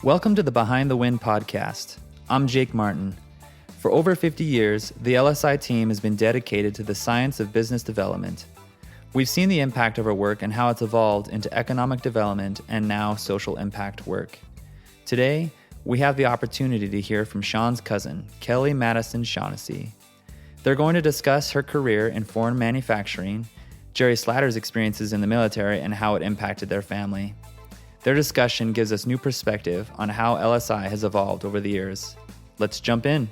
Welcome to the Behind the Wind podcast. I'm Jake Martin. For over 50 years, the LSI team has been dedicated to the science of business development. We've seen the impact of our work and how it's evolved into economic development and now social impact work. Today, we have the opportunity to hear from Sean's cousin, Kelli Madison Shaughnessy. They're going to discuss her career in foreign manufacturing, Jerry Slatter's experiences in the military, and how it impacted their family. Their discussion gives us new perspective on how LSI has evolved over the years. Let's jump in.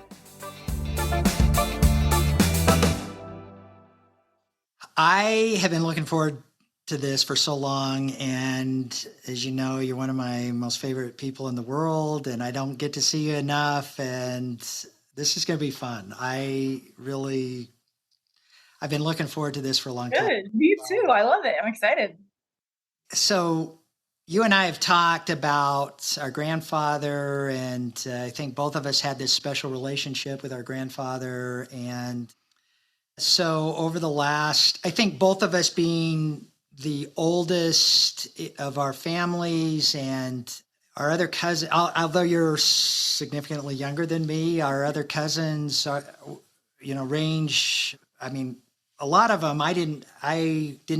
I have been looking forward to this for so long, and as you know, you're one of my most favorite people in the world, and I don't get to see you enough, and this is going to be fun. I've been looking forward to this for a long time. Good. Me too. I love it. I'm excited. So you and I have talked about our grandfather, and I think both of us had this special relationship with our grandfather. And so over the last, I think both of us being the oldest of our families, and our other cousin, although you're significantly younger than me, our other cousins are, range. I mean, a lot of them I didn't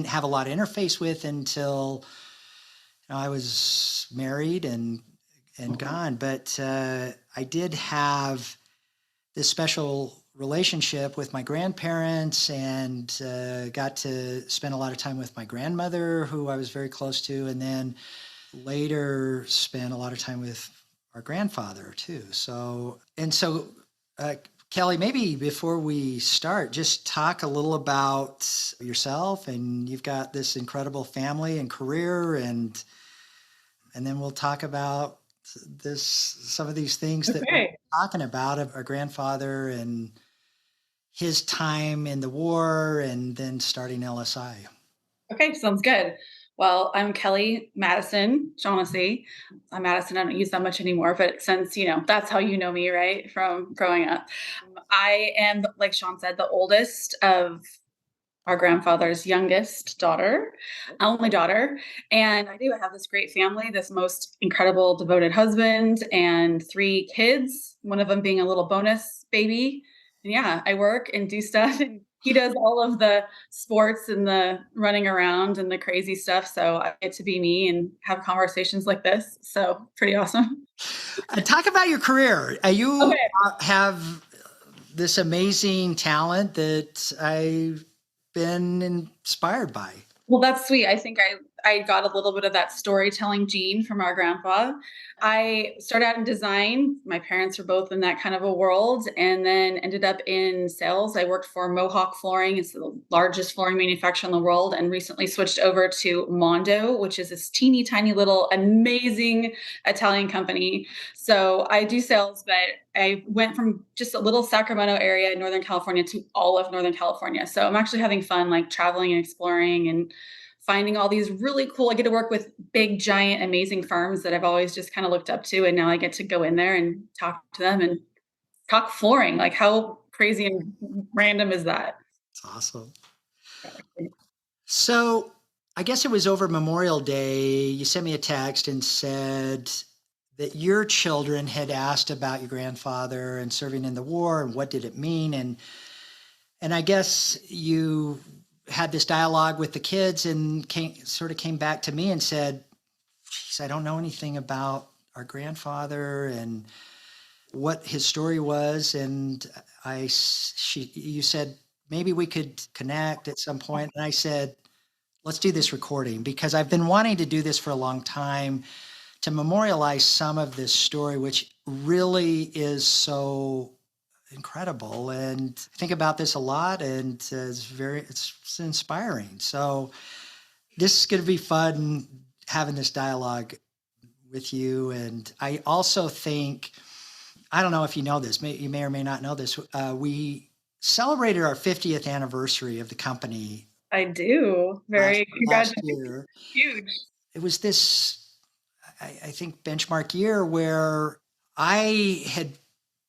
have a lot of interface with until I was married and gone. But I did have this special relationship with my grandparents, and got to spend a lot of time with my grandmother, who I was very close to, and then later spent a lot of time with our grandfather too. So Kelli, maybe before we start, just talk a little about yourself, and you've got this incredible family and career, and then we'll talk about some of these things that we're talking about of our grandfather and his time in the war and then starting LSI. Okay, sounds good. Well, I'm Kelli Madison Shaughnessy. I'm Madison. I don't use that much anymore, but since, that's how you know me, right? From growing up. I am, like Sean said, the oldest of our grandfather's youngest daughter, only daughter. And I do have this great family, this most incredible, devoted husband, and 3 kids, one of them being a little bonus baby. And yeah, I work and do stuff, and he does all of the sports and the running around and the crazy stuff. So I get to be me and have conversations like this. So pretty awesome. Talk about your career. You have this amazing talent that I've been inspired by. Well, that's sweet. I think I got a little bit of that storytelling gene from our grandpa. I started out in design. My parents were both in that kind of a world, and then ended up in sales. I worked for Mohawk Flooring. It's the largest flooring manufacturer in the world, and recently switched over to Mondo, which is this teeny tiny little amazing Italian company. So I do sales, but I went from just a little Sacramento area in Northern California to all of Northern California. So I'm actually having fun, like traveling and exploring and finding all these really cool, I get to work with big, giant, amazing firms that I've always just kind of looked up to. And now I get to go in there and talk to them and talk flooring. Like, how crazy and random is that? It's awesome. So I guess it was over Memorial Day. You sent me a text and said that your children had asked about your grandfather and serving in the war and what did it mean. And I guess you had this dialogue with the kids and came back to me and said, geez, I don't know anything about our grandfather and what his story was. And you said, maybe we could connect at some point. And I said, let's do this recording, because I've been wanting to do this for a long time, to memorialize some of this story, which really is so incredible. And I think about this a lot, and it's inspiring. So this is going to be fun, having this dialogue with you. And I also think, I don't know if you know this, you may or may not know this, we celebrated our 50th anniversary of the company. I do. Very congratulations. Huge. It was this, I think, benchmark year where I had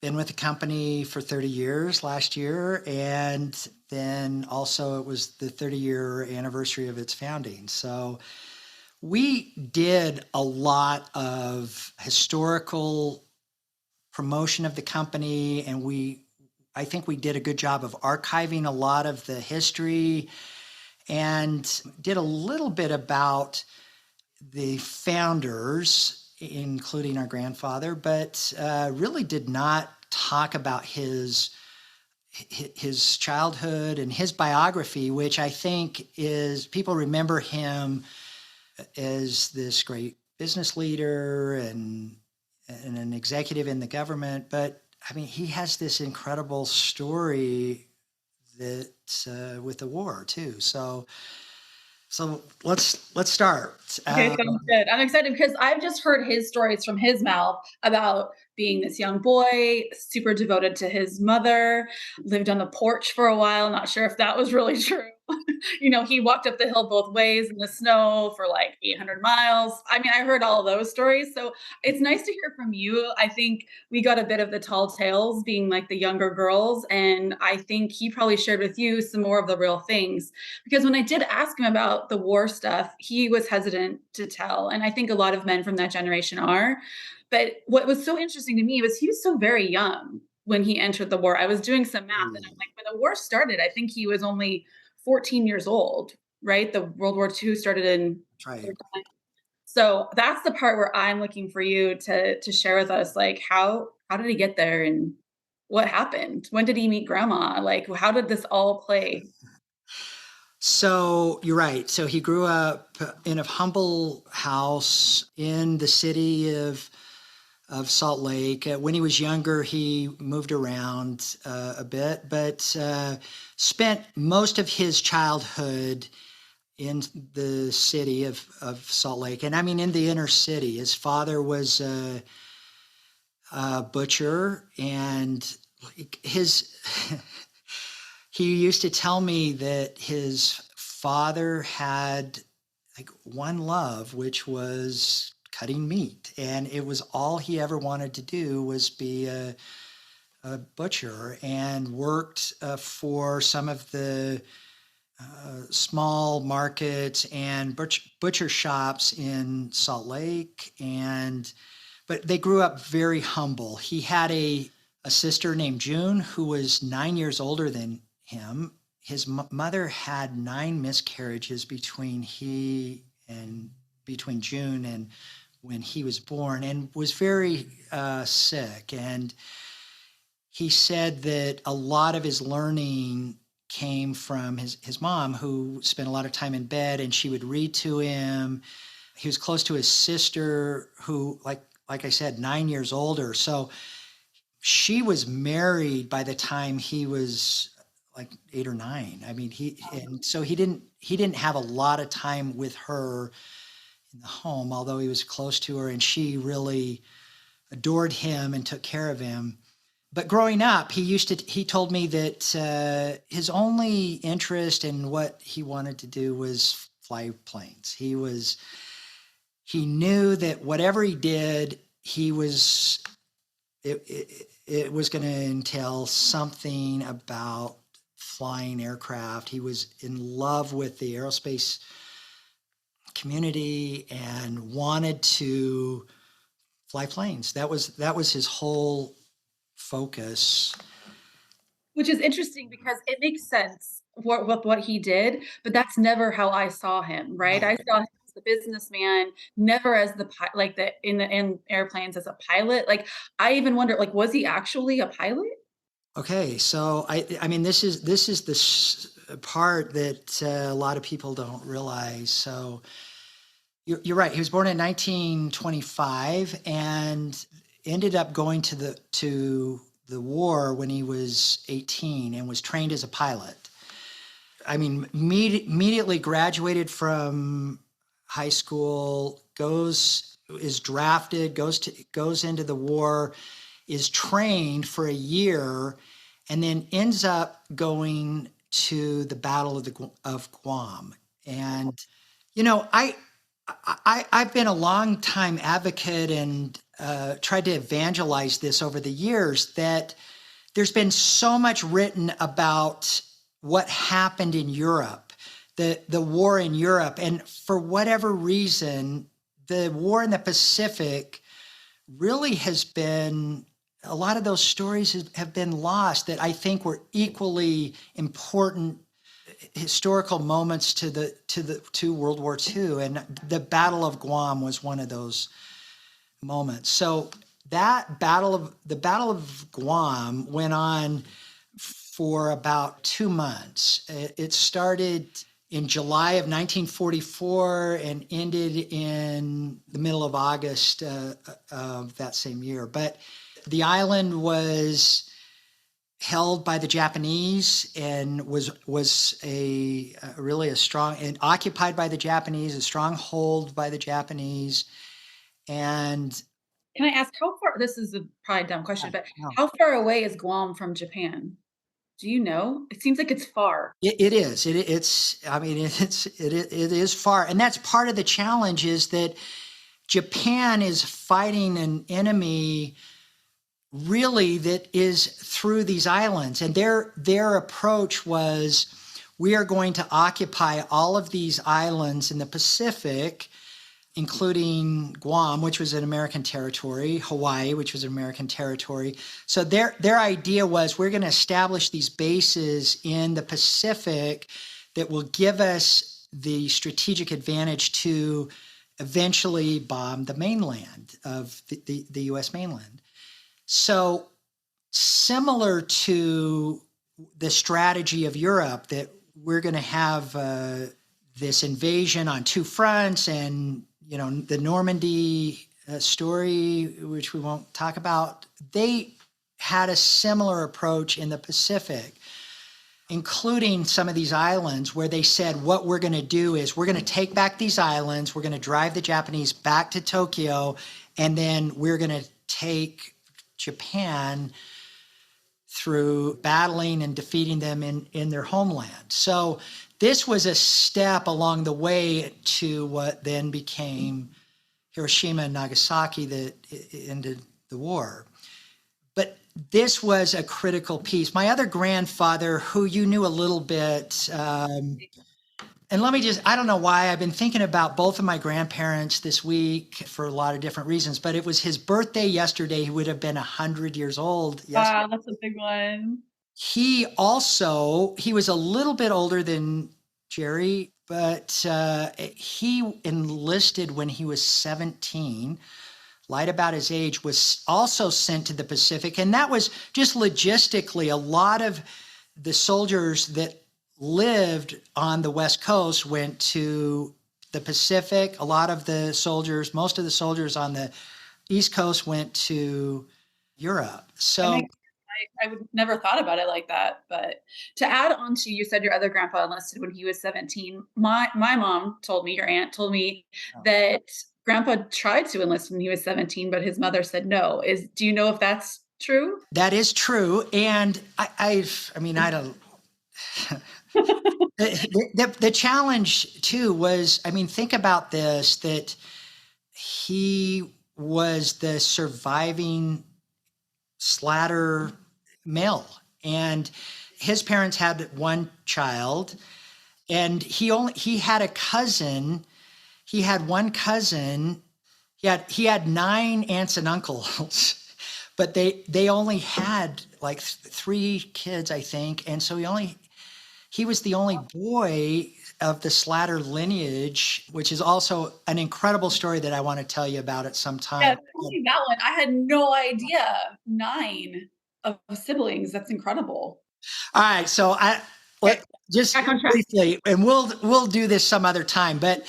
been with the company for 30 years last year, and then also it was the 30-year anniversary of its founding. So We did a lot of historical promotion of the company, and I think we did a good job of archiving a lot of the history and did a little bit about the founders, including our grandfather, but really did not talk about his childhood and his biography, which I think is people remember him as this great business leader and an executive in the government. But I mean, he has this incredible story that with the war too. So let's start. Okay, sounds good. I'm excited because I've just heard his stories from his mouth about being this young boy, super devoted to his mother, lived on the porch for a while. Not sure if that was really true. He walked up the hill both ways in the snow for like 800 miles. I mean, I heard all of those stories. So it's nice to hear from you. I think we got a bit of the tall tales being like the younger girls. And I think he probably shared with you some more of the real things. Because when I did ask him about the war stuff, he was hesitant to tell. And I think a lot of men from that generation are. But what was so interesting to me was he was so very young when he entered the war. I was doing some math and I'm like, when the war started, I think he was only 14 years old, right? The World War II started in. Right. So that's the part where I'm looking for you to share with us, like how did he get there and what happened? When did he meet grandma? Like how did this all play? So you're right. So he grew up in a humble house in the city of Salt Lake. When he was younger, he moved around a bit, but spent most of his childhood in the city of Salt Lake. And I mean, in the inner city. His father was a butcher, and his he used to tell me that his father had like one love, which was cutting meat, and it was all he ever wanted to do was be a butcher, and worked for some of the small markets and butcher shops in Salt Lake. But they grew up very humble. He had a sister named June who was 9 years older than him. His mother had 9 miscarriages between June and when he was born, and was very sick. And he said that a lot of his learning came from his mom, who spent a lot of time in bed, and she would read to him. He was close to his sister, who, like I said, 9 years older. So she was married by the time he was like 8 or 9. I mean, and so he didn't have a lot of time with her in the home, although he was close to her, and she really adored him and took care of him. But growing up, he told me that his only interest in what he wanted to do was fly planes. He knew that whatever he did, it was going to entail something about flying aircraft. He was in love with the aerospace community and wanted to fly planes. That was his whole focus. Which is interesting because it makes sense what he did, but that's never how I saw him, right? I saw him as the businessman, never as like in airplanes as a pilot. Like I even wonder, like, was he actually a pilot? Okay, so I mean, this is the part that a lot of people don't realize. So you're right. He was born in 1925 and ended up going to the war when he was 18 and was trained as a pilot. I mean, immediately graduated from high school, is drafted, goes into the war, is trained for a year, and then ends up going to the Battle of Guam. And I've been a long time advocate and tried to evangelize this over the years, that there's been so much written about what happened in Europe the war in Europe. And for whatever reason, the war in the Pacific really has been, a lot of those stories have been lost that I think were equally important historical moments to World War II. And the Battle of Guam was one of those moments. So the Battle of Guam went on for about 2 months. It started in July of 1944 and ended in the middle of August of that same year. But the island was held by the Japanese and was really a strong, and occupied by the Japanese, a stronghold by the Japanese. And Can I ask how far, this is probably a dumb question, but no, how far away is Guam from Japan? Do you know? It seems like it's far. it is. I mean, it is far, and that's part of the challenge is that Japan is fighting an enemy really that is through these islands, and their approach was, we are going to occupy all of these islands in the Pacific, including Guam, which was an American territory, Hawaii, which was an American territory. So their idea was, we're going to establish these bases in the Pacific that will give us the strategic advantage to eventually bomb the mainland of the U.S. mainland. So similar to the strategy of Europe, that we're going to have this invasion on two fronts, and the Normandy story, which we won't talk about, they had a similar approach in the Pacific, including some of these islands, where they said, what we're going to do is we're going to take back these islands, we're going to drive the Japanese back to Tokyo, and then we're going to take Japan through battling and defeating them in their homeland. So this was a step along the way to what then became Hiroshima and Nagasaki that ended the war. But this was a critical piece. My other grandfather, who you knew a little bit, and let me just, I don't know why, I've been thinking about both of my grandparents this week for a lot of different reasons, but it was his birthday yesterday. He would have been 100 years old yesterday. Wow, that's a big one. He was a little bit older than Jerry, but he enlisted when he was 17, lied about his age, was also sent to the Pacific. And that was just logistically, a lot of the soldiers that lived on the West Coast went to the Pacific. A lot of the soldiers, most of the soldiers on the East Coast went to Europe. So I would never thought about it like that. But to add on to, you said your other grandpa enlisted when he was 17. My mom told me, your aunt told me that grandpa tried to enlist when he was 17, but his mother said no. Do you know if that's true? That is true. And I don't. The challenge too was, think about this, that he was the surviving Slatter male, and his parents had one child, and he had a cousin. He had one cousin. He had 9 aunts and uncles, but they only had like 3 kids, I think, and so he was the only boy of the Slatter lineage, which is also an incredible story that I want to tell you about at some time. Yeah, tell me that one. I had no idea. 9 of siblings. That's incredible. All right, so just briefly, and we'll do this some other time. But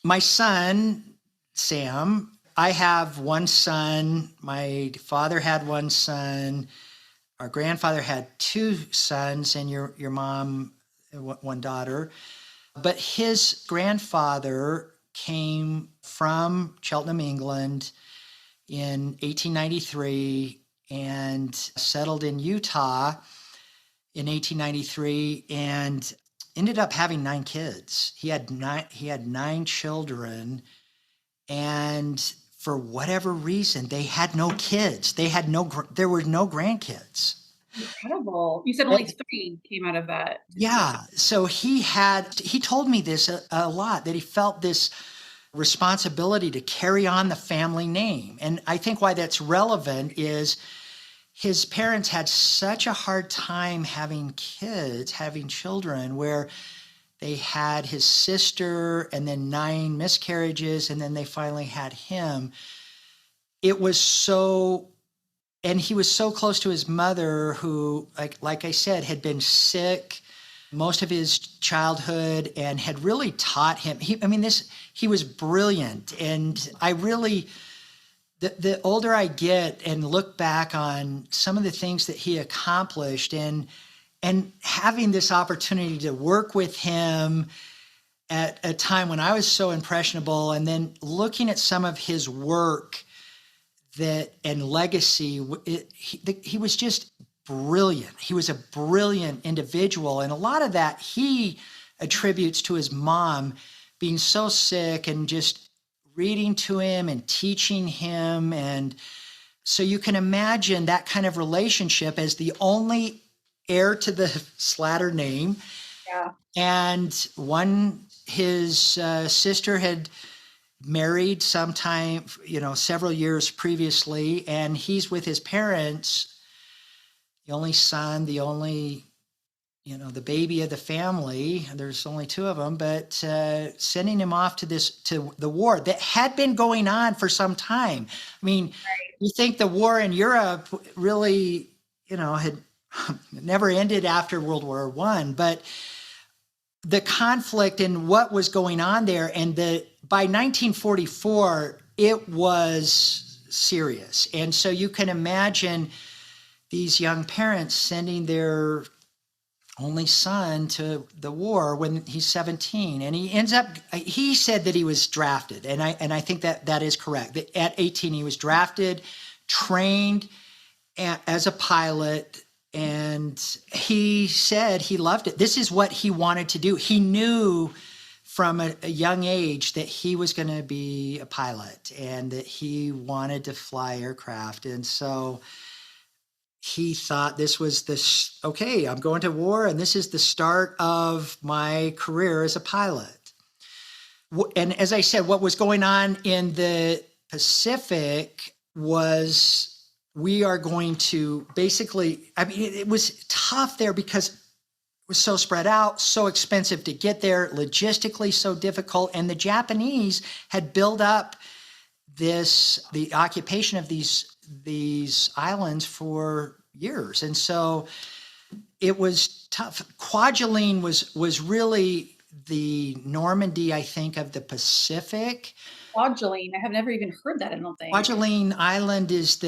my son Sam, I have one son. My father had one son. Our grandfather had 2 sons, and your mom, one daughter. But his grandfather came from Cheltenham, England in 1893 and settled in Utah in 1893 and ended up having 9 kids. He had 9 children, and for whatever reason, they had no kids. There were no grandkids. Incredible. You said only 3 came out of that Yeah. situation. So he told me this a lot, that he felt this responsibility to carry on the family name. And I think why that's relevant is his parents had such a hard time having kids, having children, where they had his sister and then 9 miscarriages, and then they finally had him. It was so, and he was so close to his mother, who, like I said, had been sick most of his childhood and had really taught him. He was brilliant. And I really, the older I get and look back on some of the things that he accomplished, and having this opportunity to work with him at a time when I was so impressionable, and then looking at some of his work and legacy, he was just brilliant. He was a brilliant individual. And a lot of that he attributes to his mom being so sick and just reading to him and teaching him. And so you can imagine that kind of relationship as the only heir to the Slatter name. Yeah. And his sister had married sometime, several years previously, and he's with his parents, the only son, the only, the baby of the family. There's only 2 of them, but sending him off to the war that had been going on for some time. I mean, Right. you think the war in Europe really, had never ended after World War I, but the conflict and what was going on there, and by 1944, it was serious. And so you can imagine these young parents sending their only son to the war when he's 17, and he said that he was drafted. And I think that is correct. That at 18, he was drafted, trained as a pilot, and he said he loved it. This is what he wanted to do. He knew from a young age that he was going to be a pilot and that he wanted to fly aircraft. And so he thought okay, I'm going to war, and this is the start of my career as a pilot. And as I said, what was going on in the Pacific was, we are going to basically, it was tough there because it was so spread out, so expensive to get there, logistically so difficult. And the Japanese had built up the occupation of these islands for years. And so it was tough. Kwajalein was really the Normandy, I think, of the Pacific. Kwajalein, I have never even heard that, I don't think. Kwajalein Island is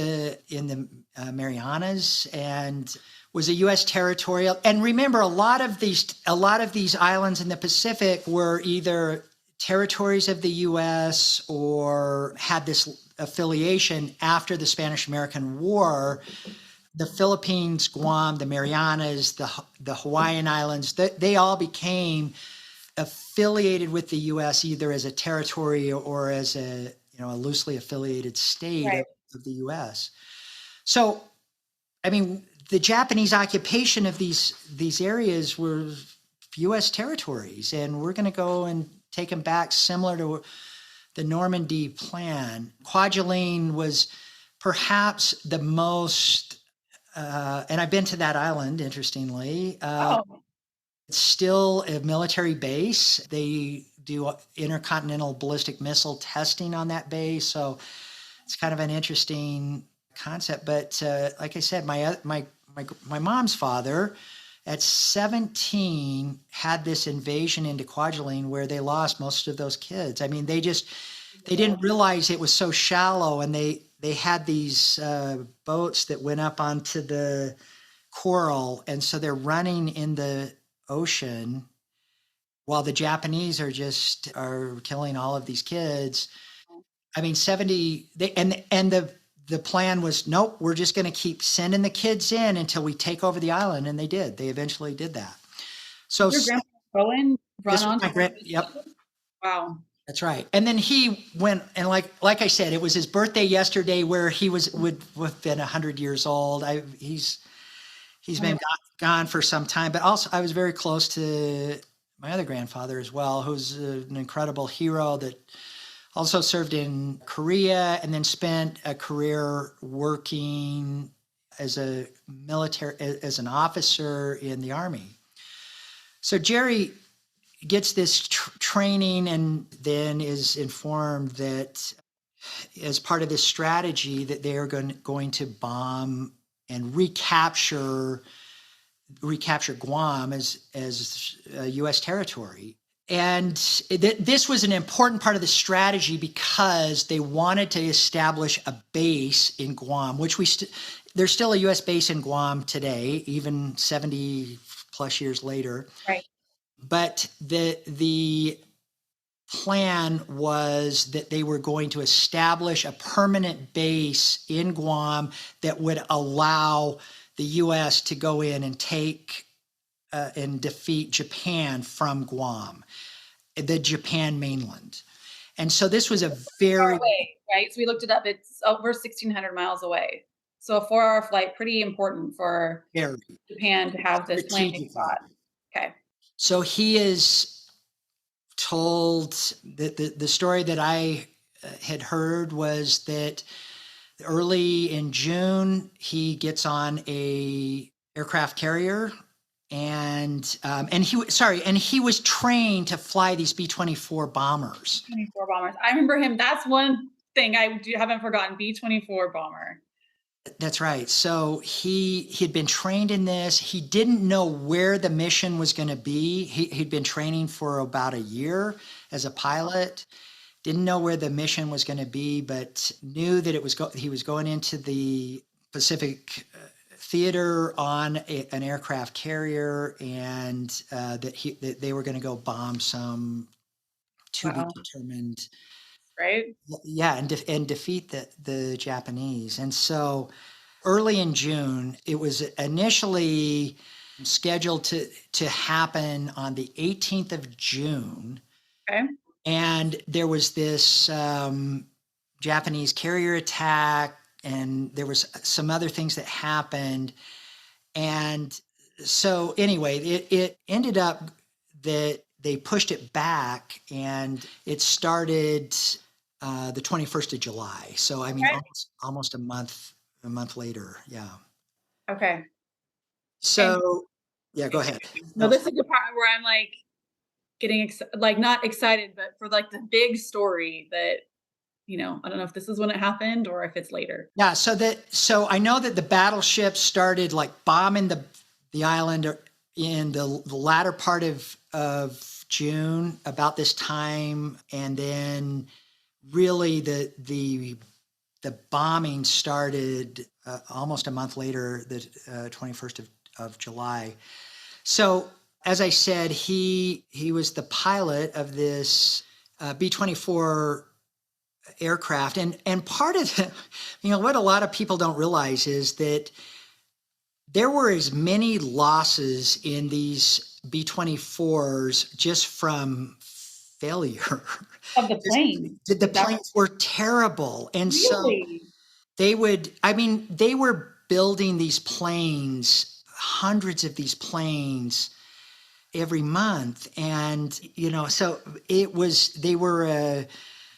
in the Marianas, and was a U.S. territorial. And remember, a lot of these islands in the Pacific were either territories of the U.S. or had this affiliation after the Spanish-American War. The Philippines, Guam, the Marianas, the Hawaiian Islands, they all became affiliated with the U.S. either as a territory or as a loosely affiliated state, right, of the U.S. So, the Japanese occupation of these areas were U.S. territories, and we're going to go and take them back, similar to the Normandy plan. Kwajalein was perhaps the most, and I've been to that island, interestingly. It's still a military base. They do intercontinental ballistic missile testing on that base, so it's kind of an interesting concept. But like I said, my mom's father, at 17, had this invasion into Kwajalein where they lost most of those kids. They didn't realize it was so shallow, and they had these boats that went up onto the coral, and so they're running in the ocean while the Japanese are killing all of these kids. 70, the plan was, nope, we're just going to keep sending the kids in until we take over the island. And they did. They eventually did that. So your grandpa Cohen run on. Yep. Wow. That's right. And then he went, and like I said, it was his birthday yesterday, where would have been 100 years old. He's been gone for some time, but also I was very close to my other grandfather as well, who's an incredible hero that also served in Korea and then spent a career working as a as an officer in the Army. So Jerry gets this training and then is informed that as part of this strategy that they are going to bomb and recapture Guam as U.S. territory. And this was an important part of the strategy because they wanted to establish a base in Guam, which there's still a U.S. base in Guam today, even 70 plus years later. Right. But the plan was that they were going to establish a permanent base in Guam that would allow the U.S. to go in and take and defeat Japan from Guam, the Japan mainland. And so this was a very... Far away, right? So we looked it up. It's over 1,600 miles away. So a 4-hour flight, pretty important for Japan to have this landing spot. Okay. So he is told that the story that I had heard was that early in June, he gets on a aircraft carrier and he was trained to fly these B-24 bombers. B-24 bombers. I remember him. That's one thing I haven't forgotten. B-24 bomber. That's right. So he had been trained in this. He didn't know where the mission was going to be. He'd been training for about a year as a pilot. Didn't know where the mission was going to be, but knew that he was going into the Pacific theater on an aircraft carrier, and that they were going to go bomb some to be determined. Right. Yeah, and defeat the Japanese. And so early in June, it was initially scheduled to happen on the 18th of June. Okay. And there was this Japanese carrier attack, and there was some other things that happened. And so anyway, it ended up that they pushed it back, and it started the 21st of July. So I mean, almost a month later. Yeah. Okay. So yeah, go ahead. No, this is the part where I'm like getting not excited, but for like the big story that, I don't know if this is when it happened or if it's later. Yeah. So I know that the battleship started like bombing the island in the latter part of June, about this time, and then really the bombing started almost a month later, the 21st of July. So as I said, he was the pilot of this B-24 aircraft, and part of what a lot of people don't realize is that there were as many losses in these B-24s just from failure of the plane. The planes were terrible, and really? So they were building these planes, hundreds of these planes every month, and so they were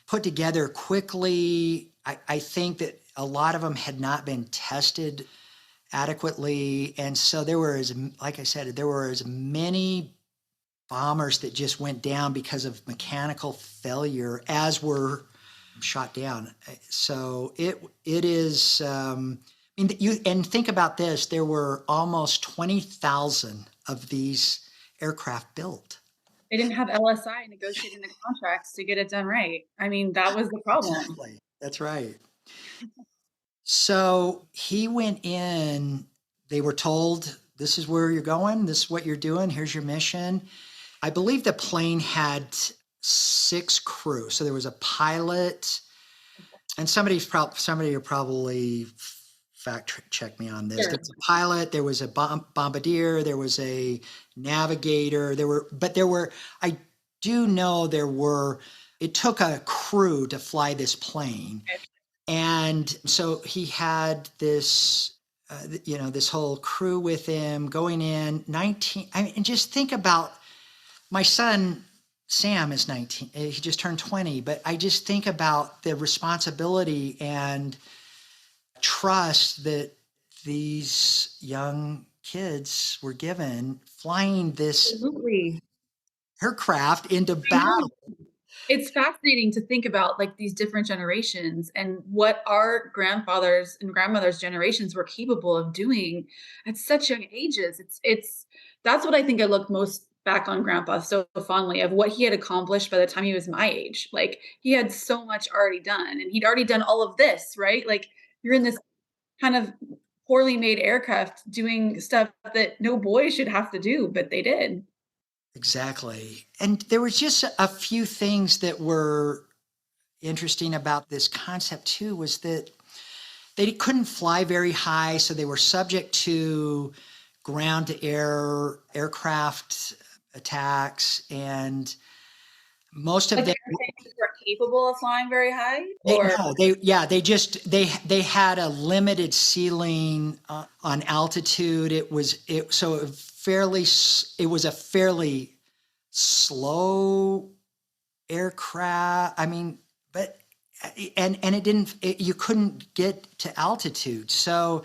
put together quickly. I think that a lot of them had not been tested adequately, and so there were, like I said, there were as many bombers that just went down because of mechanical failure as were shot down. So it is. And think about this: there were almost 20,000 of these aircraft built. They didn't have LSI negotiating the contracts to get it done right. I mean, that was the problem. Exactly. That's right. So he went in. They were told, "This is where you're going. This is what you're doing. Here's your mission." I believe the plane had 6 crew. So there was a pilot, and somebody will probably fact check me on this. Sure. There was a pilot, there was a bombardier, there was a navigator. I do know it took a crew to fly this plane. Okay. And so he had this this whole crew with him going in 19. I mean, and just think about my son, Sam is 19. He just turned 20, but I just think about the responsibility and trust that these young kids were given flying this Absolutely. aircraft into I know. battle. It's fascinating to think about, like, these different generations and what our grandfathers and grandmothers' generations were capable of doing at such young ages. It's that's what I think I look most back on grandpa so fondly of what he had accomplished by the time he was my age. Like, he had so much already done, and he'd already done all of this, right? Like, you're in this kind of poorly made aircraft doing stuff that no boy should have to do, but they did. Exactly. And there was just a few things that were interesting about this concept too, was that they couldn't fly very high, so they were subject to ground to air aircraft attacks, and most of Like, them airplanes were capable of flying very high, they or no they yeah they just they had a limited ceiling on altitude. It was a fairly slow aircraft. I mean, but and you couldn't get to altitude. So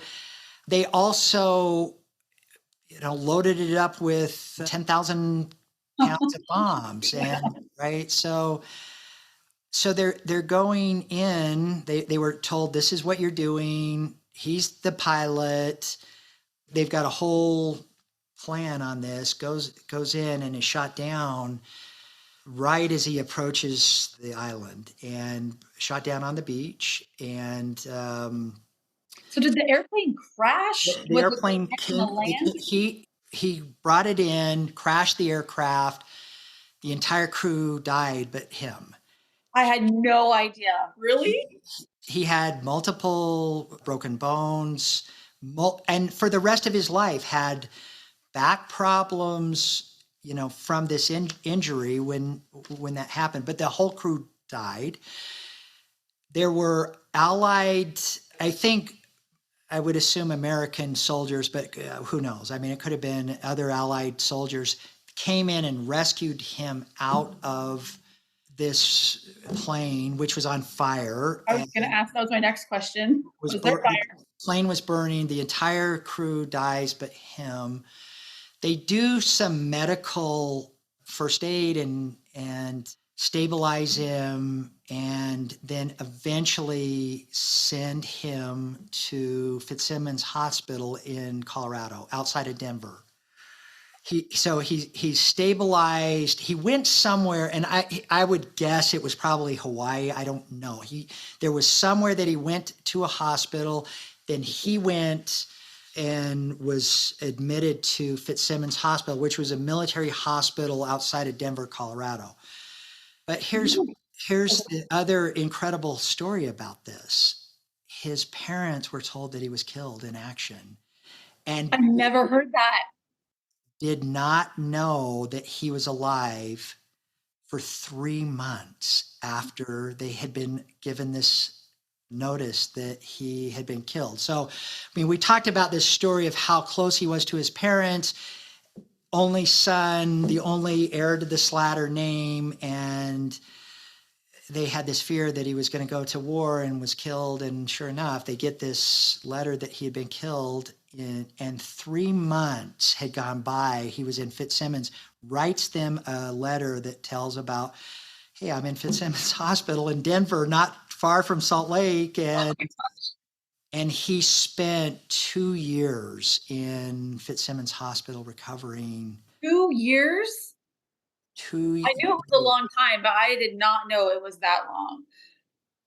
they also, loaded it up with 10,000 pounds of bombs, yeah. and right. So they're going in. They were told, this is what you're doing. He's the pilot. They've got a whole plan on this. Goes in and is shot down right as he approaches the island, and shot down on the beach. And So did the airplane crash? the Was it airplane on the came. land? He brought it in, crashed the aircraft. The entire crew died, but him. I had no idea. Really? He he had multiple broken bones, and for the rest of his life had back problems, from this injury when that happened. But the whole crew died. There were Allied, I think, I would assume American soldiers, but who knows? I mean, it could have been other Allied soldiers came in and rescued him out of this plane, which was on fire. I was And gonna ask, that was my next question. Was there the fire? plane was burning. The entire crew dies, but him. They do some medical first aid and stabilize him, and then eventually send him to Fitzsimmons Hospital in Colorado, outside of Denver. He's stabilized. He went somewhere, and I would guess it was probably Hawaii. I don't know. There was somewhere that he went to a hospital. Then he went and was admitted to Fitzsimmons Hospital, which was a military hospital outside of Denver, Colorado. But here's the other incredible story about this. His parents were told that he was killed in action, I've and never heard that. did not know that he was alive for 3 months after they had been given this notice that he had been killed. So, I mean, we talked about this story of how close he was to his parents, only son, the only heir to the Slatter name, and they had this fear that he was going to go to war and was killed. And sure enough, they get this letter that he had been killed and 3 months had gone by. He was in Fitzsimmons, writes them a letter that tells about, hey, I'm in Fitzsimmons Hospital in Denver, not far from Salt Lake. And he spent 2 years in Fitzsimmons Hospital recovering. 2 years? Two I knew it was a long time, but I did not know it was that long.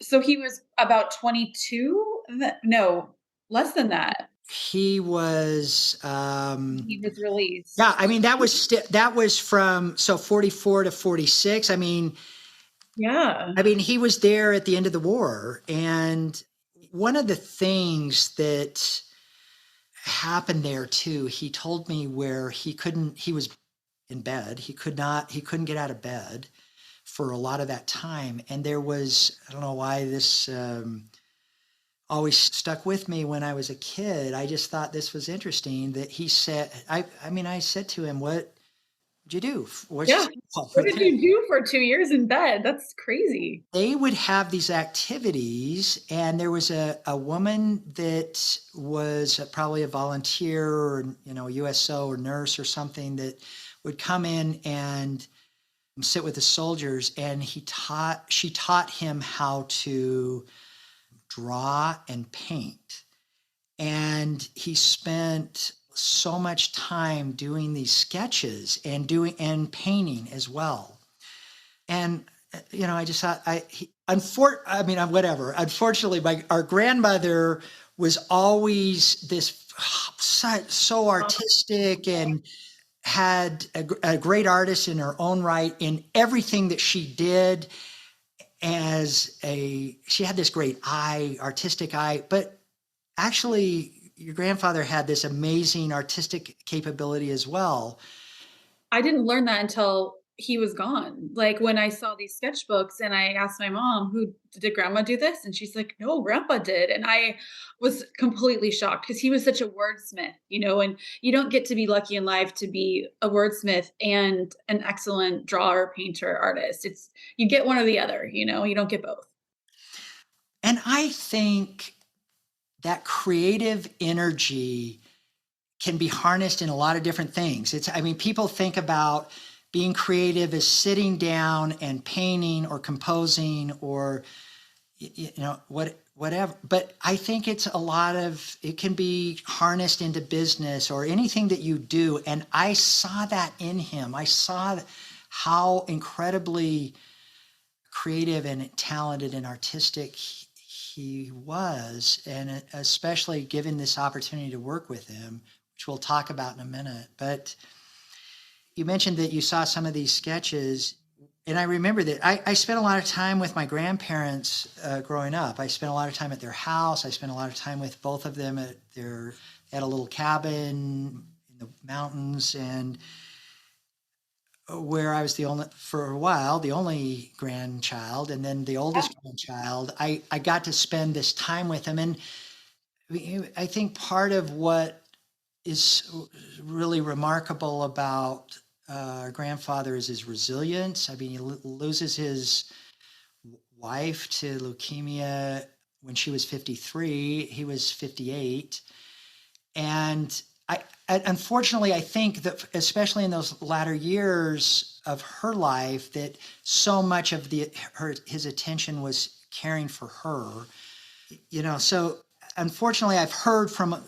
So he was about 22? No, less than that. He was He was released. yeah, I mean that was from 44 to 46. Yeah. I mean he was there at the end of the war, and one of the things that happened there too, he told me, where he was in bed, he couldn't get out of bed for a lot of that time, and there was, I don't know why this always stuck with me when I was a kid. I just thought this was interesting that he said, I said to him, what did you do? Yeah. What did you do for 2 years in bed? That's crazy. They would have these activities, and there was a woman that was probably a volunteer or, USO or nurse or something that would come in and sit with the soldiers, and she taught him how to draw and paint. And he spent so much time doing these sketches and painting as well. And I just thought whatever. Unfortunately, our grandmother was always so artistic and had a great artist in her own right in everything that she did. She had this great artistic eye, but actually your grandfather had this amazing artistic capability as well. I didn't learn that until he was gone. Like, when I saw these sketchbooks and I asked my mom, "Who did grandma do this?" And she's like, "No, grandpa did." And I was completely shocked because he was such a wordsmith, and you don't get to be lucky in life to be a wordsmith and an excellent drawer, painter, artist. You get one or the other, you don't get both. And I think that creative energy can be harnessed in a lot of different things. People think about being creative as sitting down and painting or composing or, whatever. But I think it can be harnessed into business or anything that you do. And I saw that in him. I saw how incredibly creative and talented and artistic he was, and especially given this opportunity to work with him, which we'll talk about in a minute. But you mentioned that you saw some of these sketches, and I remember that I spent a lot of time with my grandparents growing up. I spent a lot of time at their house. I spent a lot of time with both of them they had a little cabin in the mountains, and where I was for a while, the only grandchild, and then the oldest grandchild. I got to spend this time with him. And I think part of what is really remarkable about our grandfather is his resilience. He loses his wife to leukemia when she was 53. He was 58. And unfortunately, I think that especially in those latter years of her life, that so much of his attention was caring for her. So unfortunately, I've heard from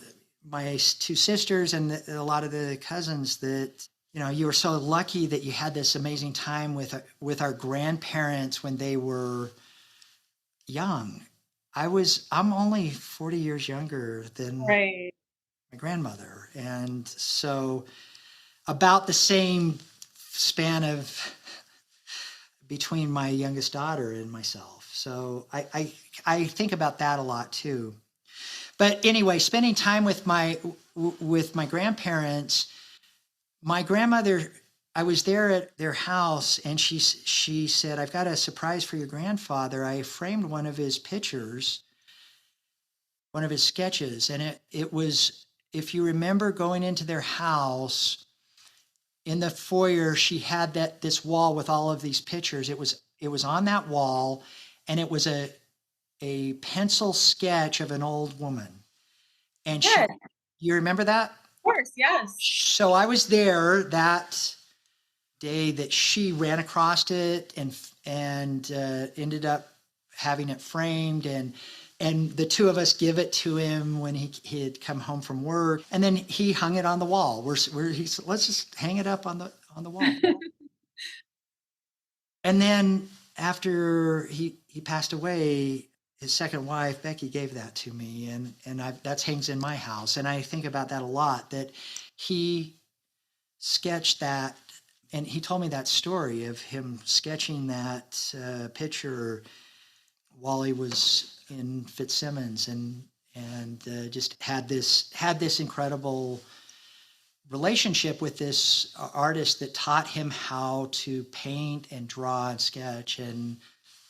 my two sisters and a lot of the cousins that you were so lucky that you had this amazing time with our grandparents when they were young. I'm only 40 years younger than Right. my grandmother, and so about the same span of between my youngest daughter and myself. So I think about that a lot too. But anyway, spending time with my grandparents, my grandmother, I was there at their house, and she said, "I've got a surprise for your grandfather. I framed one of his pictures, one of his sketches, and it was, if you remember going into their house, in the foyer, she had this wall with all of these pictures. It was on that wall, and it was a pencil sketch of an old woman. And Yes, you remember that? of course, yes. So I was there that day that she ran across it and ended up having it framed, and the two of us give it to him when he had come home from work, and then he hung it on the wall. He said, "Let's just hang it up on the wall." And then after he passed away, his second wife Becky gave that to me, and that hangs in my house. And I think about that a lot. That he sketched that, and he told me that story of him sketching that picture while he was in Fitzsimmons, and just had this incredible relationship with this artist that taught him how to paint and draw and sketch. And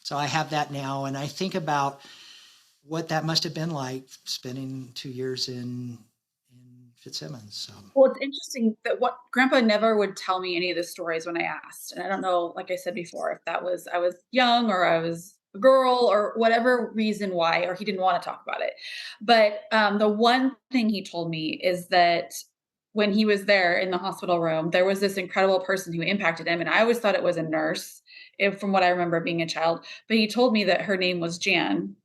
so I have that now, and I think about what that must have been like spending 2 years in Fitzsimmons. So Well, it's interesting that what grandpa never would tell me any of the stories when I asked. And I don't know, like I said before, if that was I was young or I was a girl or whatever reason why, or he didn't want to talk about it. But the one thing he told me is that when he was there in the hospital room, there was this incredible person who impacted him. And I always thought it was a nurse, from what I remember being a child. But he told me that her name was Jan.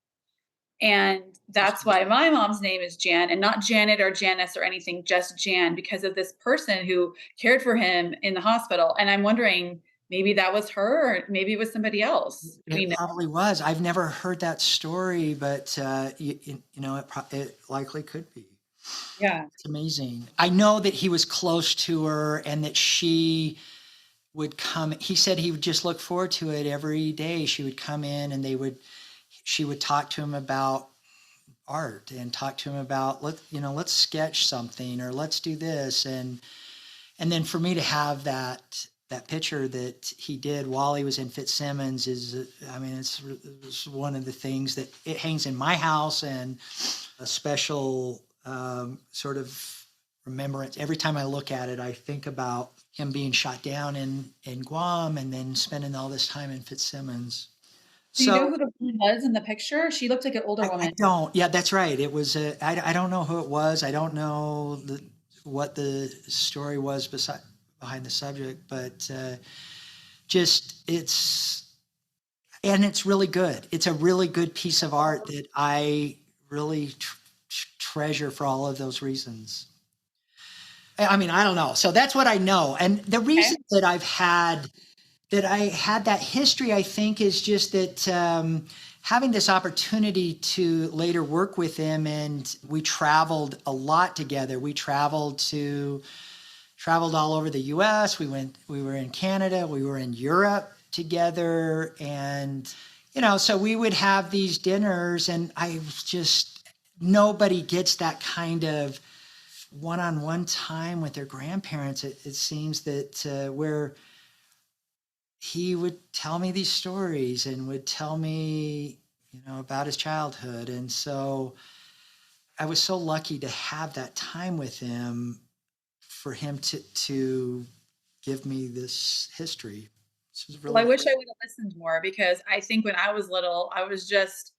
And that's why my mom's name is Jan and not Janet or Janice or anything, just Jan, because of this person who cared for him in the hospital. And I'm wondering, maybe that was her, or maybe it was somebody else. Do we it know? probably was. I've never heard that story, but it likely could be. Yeah. It's amazing. I know that he was close to her and that she would come. He said he would just look forward to it every day. She would come in and she would talk to him about art and talk to him about, let's sketch something or let's do this. And then for me to have that picture that he did while he was in Fitzsimmons it's one of the things that it hangs in my house, and a special sort of remembrance. Every time I look at it, I think about him being shot down in Guam and then spending all this time in Fitzsimmons. Do you know So who the woman was in the picture? She looked like an older I woman. don't. Yeah, that's right. It was. I don't know who it was. I don't know what the story was behind the subject, but it's really good. It's a really good piece of art that I really treasure for all of those reasons. I mean, I don't know. So that's what I know, and the Okay. reason that I had that history, I think, is just that having this opportunity to later work with him, and we traveled a lot together. We traveled all over the U.S. We were in Canada. We were in Europe together, and so we would have these dinners, and nobody gets that kind of one-on-one time with their grandparents. It seems that where he would tell me these stories and would tell me, about his childhood. And so I was so lucky to have that time with him, for him to give me this history. This was Well, I really wish I would have listened more, because I think when I was little, I was just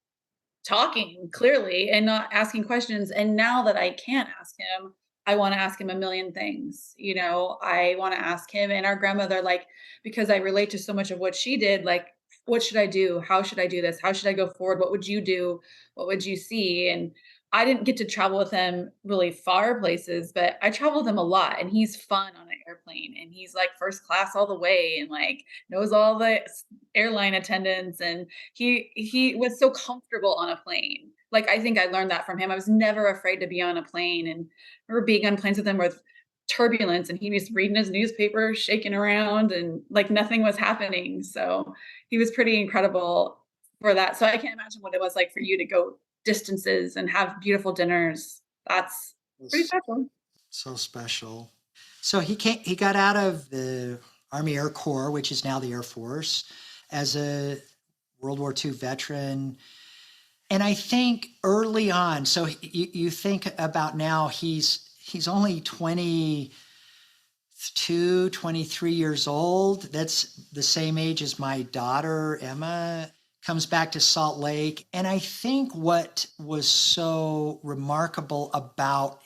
talking clearly and not asking questions. And now that I can ask him, I want to ask him a million things. I want to ask him and our grandmother, like, because I relate to so much of what she did, like, what should I do? How should I do this? How should I go forward? What would you do? What would you see? And I didn't get to travel with him really far places, but I traveled with him a lot, and he's fun on an airplane, and he's like first class all the way, and like knows all the airline attendants, and he was so comfortable on a plane. Like, I think I learned that from him. I was never afraid to be on a plane, and I remember being on planes with him with turbulence, and he was reading his newspaper, shaking around, and like nothing was happening. So he was pretty incredible for that. So I can't imagine what it was like for you to go distances and have beautiful dinners. That's pretty was special. so special. So he got out of the Army Air Corps, which is now the Air Force, as a World War II veteran. And I think early on, so you think about now, he's only 22, 23 years old. That's the same age as my daughter, Emma, comes back to Salt Lake. And I think what was so remarkable about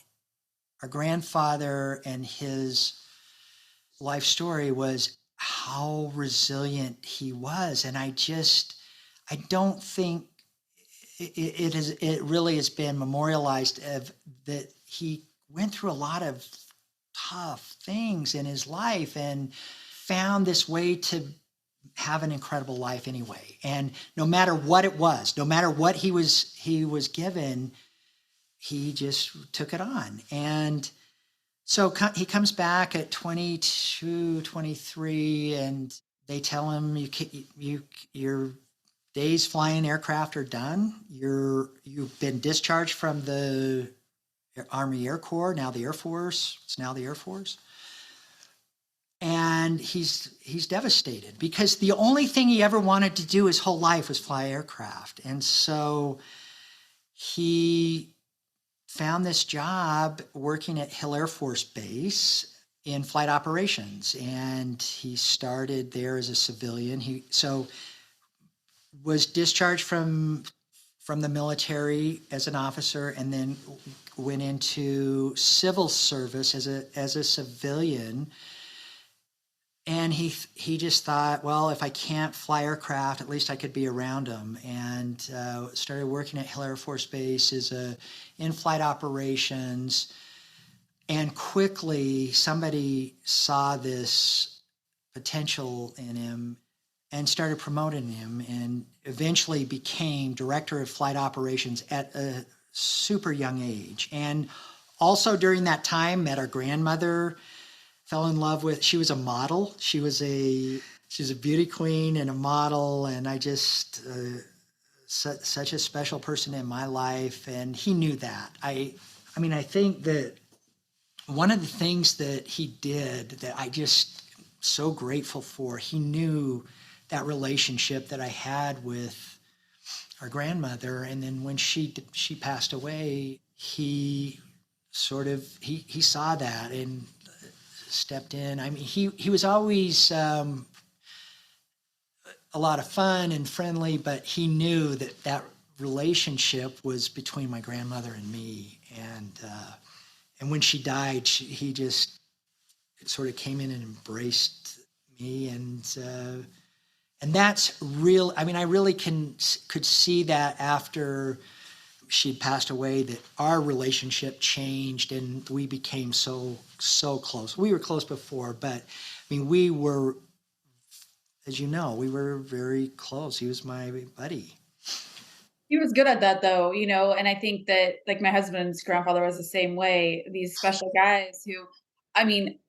our grandfather and his life story was how resilient he was. And I don't think it really has been memorialized that he went through a lot of tough things in his life and found this way to have an incredible life anyway. And no matter what it was, no matter what he was given, he just took it on. And so he comes back at 22, 23, and they tell him your days flying aircraft are done. You've been discharged from the Army Air Corps, now the Air Force. It's now the Air Force. And he's devastated, because the only thing he ever wanted to do his whole life was fly aircraft. And so he found this job working at Hill Air Force Base in flight operations, and he started there as a civilian. He was discharged from the military as an officer, and then went into civil service as a civilian. And he just thought, well, if I can't fly aircraft, at least I could be around them. And started working at Hill Air Force Base as a in-flight operations. And quickly, somebody saw this potential in him and started promoting him, and eventually became director of flight operations at a super young age. And also during that time, met our grandmother, fell in love with. She was a model. She was a beauty queen and a model, and I just such a special person in my life, and he knew that. I mean, I think that one of the things that he did that I just so grateful for, he knew that relationship that I had with our grandmother, and then when she passed away, he saw that and stepped in. I mean, he was always a lot of fun and friendly, but he knew that relationship was between my grandmother and me. And when she died, he just sort of came in and embraced me, and that's real. I mean, I really could see that after she'd passed away, that our relationship changed and we became so close. We were close before, but I mean, we were, as you know, we were very close. He was my buddy. He was good at that though, and I think that like my husband's grandfather was the same way. These special guys who, I mean,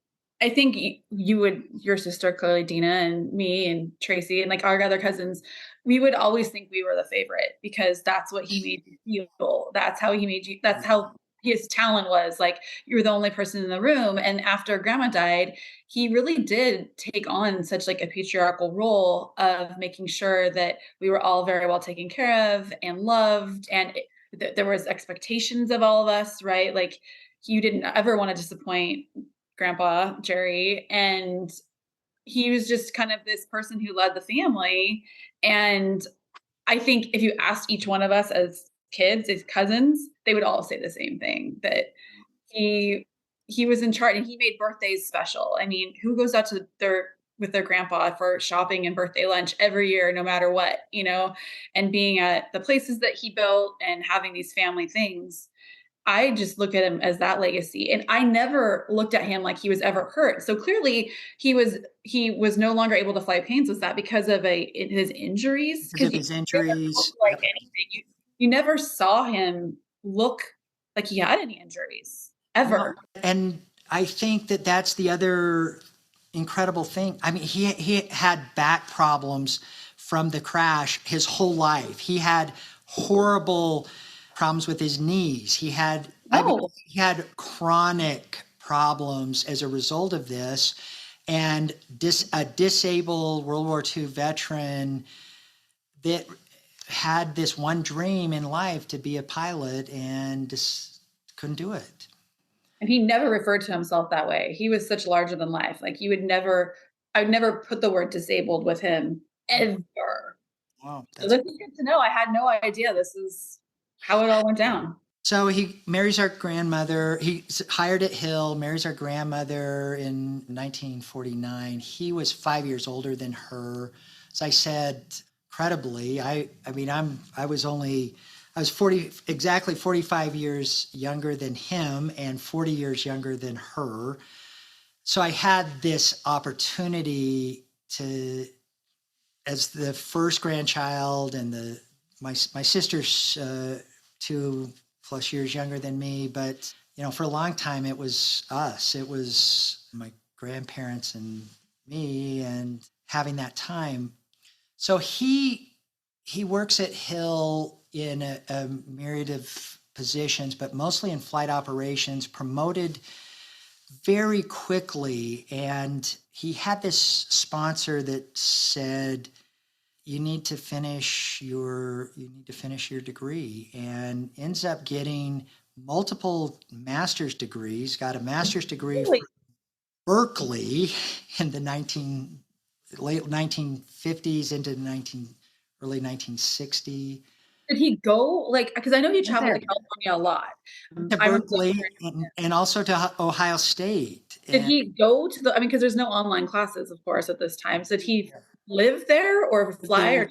I think you would, your sister, clearly Dina, and me and Tracy and like our other cousins, we would always think we were the favorite because that's what he made you feel. That's how he made you, that's how his talent was. Like you were the only person in the room. And after grandma died, he really did take on such like a patriarchal role of making sure that we were all very well taken care of and loved. And there was expectations of all of us, right? Like you didn't ever want to disappoint Grandpa Jerry, and he was just kind of this person who led the family. And I think if you asked each one of us as kids, as cousins, they would all say the same thing, that he he was in charge and he made birthdays special. I mean, who goes out to with their grandpa for shopping and birthday lunch every year, no matter what, and being at the places that he built and having these family things. I just look at him as that legacy. And I never looked at him like he was ever hurt. So clearly he was no longer able to fly planes. Was that because of his injuries? Because of Because his he never injuries. looked like anything. You never saw him look like he had any injuries ever. Well, and I think that that's the other incredible thing. I mean, he had back problems from the crash his whole life. He had horrible problems with his knees. He had he had chronic problems as a result of this, and a disabled World War II veteran that had this one dream in life to be a pilot and just couldn't do it. And he never referred to himself that way. He was such larger than life. Like I would never put the word disabled with him ever. Wow, So this is good to know. I had no idea this is how it all went down. So he marries our grandmother. He's hired at Hill, marries our grandmother in 1949. He was 5 years older than her. As I said, incredibly, I was exactly 45 years younger than him and 40 years younger than her. So I had this opportunity to, as the first grandchild, and my sister's 2+ years younger than me, but for a long time it was us. It was my grandparents and me, and having that time. So he works at Hill in a myriad of positions, but mostly in flight operations, promoted very quickly. And he had this sponsor that said, you need to finish your degree, and ends up getting multiple master's degrees. Got a master's degree from Really? Berkeley in the late 1950s into 19 early 1960. Did he go, like, because I know he Went traveled there to California a lot. to I remember Berkeley and also to Ohio State. did And he go to the I mean, because there's no online classes, of course, at this time. So did he live there or fly or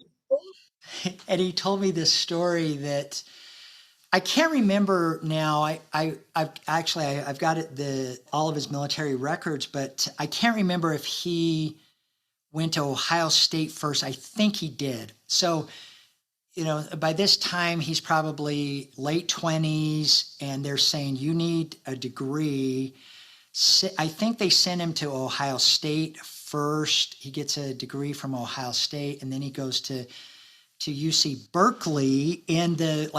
there, and he told me this story that I can't remember now. I've got all of his military records, but I can't remember if he went to Ohio State first. I think he did. So, by this time he's probably late 20s, and they're saying you need a degree. I think they sent him to Ohio State first. He gets a degree from Ohio State, and then he goes to UC Berkeley in the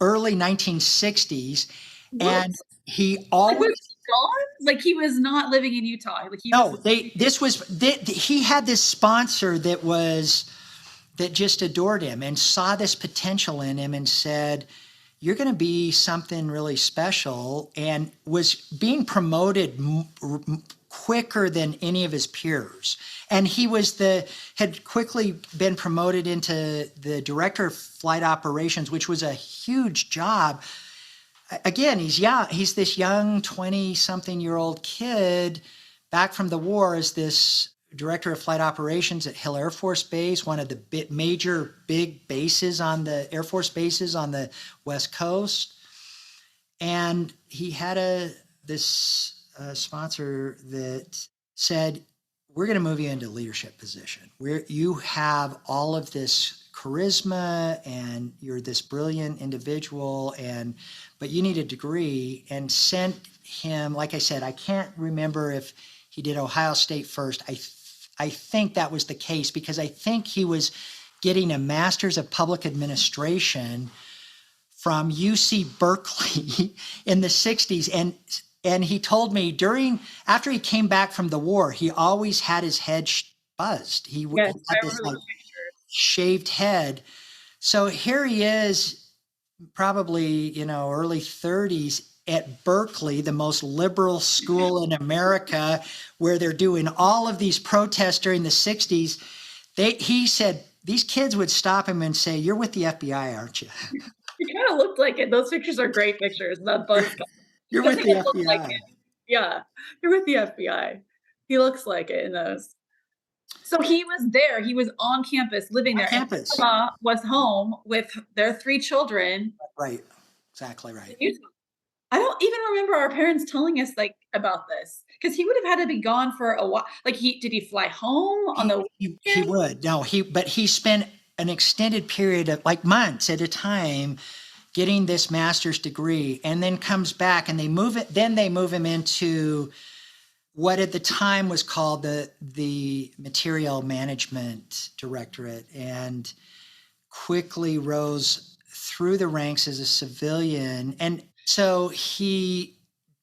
early 1960s. what? And he Like, was always he gone? Like, he was not living in Utah. Like, he was no they this was he had this sponsor that just adored him and saw this potential in him and said, you're going to be something really special, and was being promoted quicker than any of his peers. And he had quickly been promoted into the director of flight operations, which was a huge job. Again, he's this young 20-something-year-old kid back from the war as this director of flight operations at Hill Air Force Base, one of the major big bases on the Air Force bases on the West Coast. And he had this sponsor that said, we're going to move you into a leadership position where you have all of this charisma and you're this brilliant individual, but you need a degree, and sent him, like I said, I can't remember if he did Ohio State first. I think that was the case, because I think he was getting a master's of public administration from UC Berkeley in the 60s. And he told me after he came back from the war, he always had his head buzzed. He yes, I had this remember those pictures. shaved head. So here he is, probably, early 30s at Berkeley, the most liberal school in America, where they're doing all of these protests during the 60s. He said these kids would stop him and say, "You're with the FBI, aren't you?" He kind of looked like it. Those pictures are great pictures. That buzz cut. You're Doesn't with he the look like FBI. it? Yeah, you're with the FBI. He looks like it in those. So he was there. He was on campus, living On there, and campus. Emma was home with their 3 children Right. Exactly in right. Utah. I don't even remember our parents telling us, like, about this, because he would have had to be gone for a while. Like, did he fly home on the He weekend? would. No, but he spent an extended period of months at a time getting this master's degree, and then comes back, and they move him into what at the time was called the Material Management Directorate, and quickly rose through the ranks as a civilian. And so he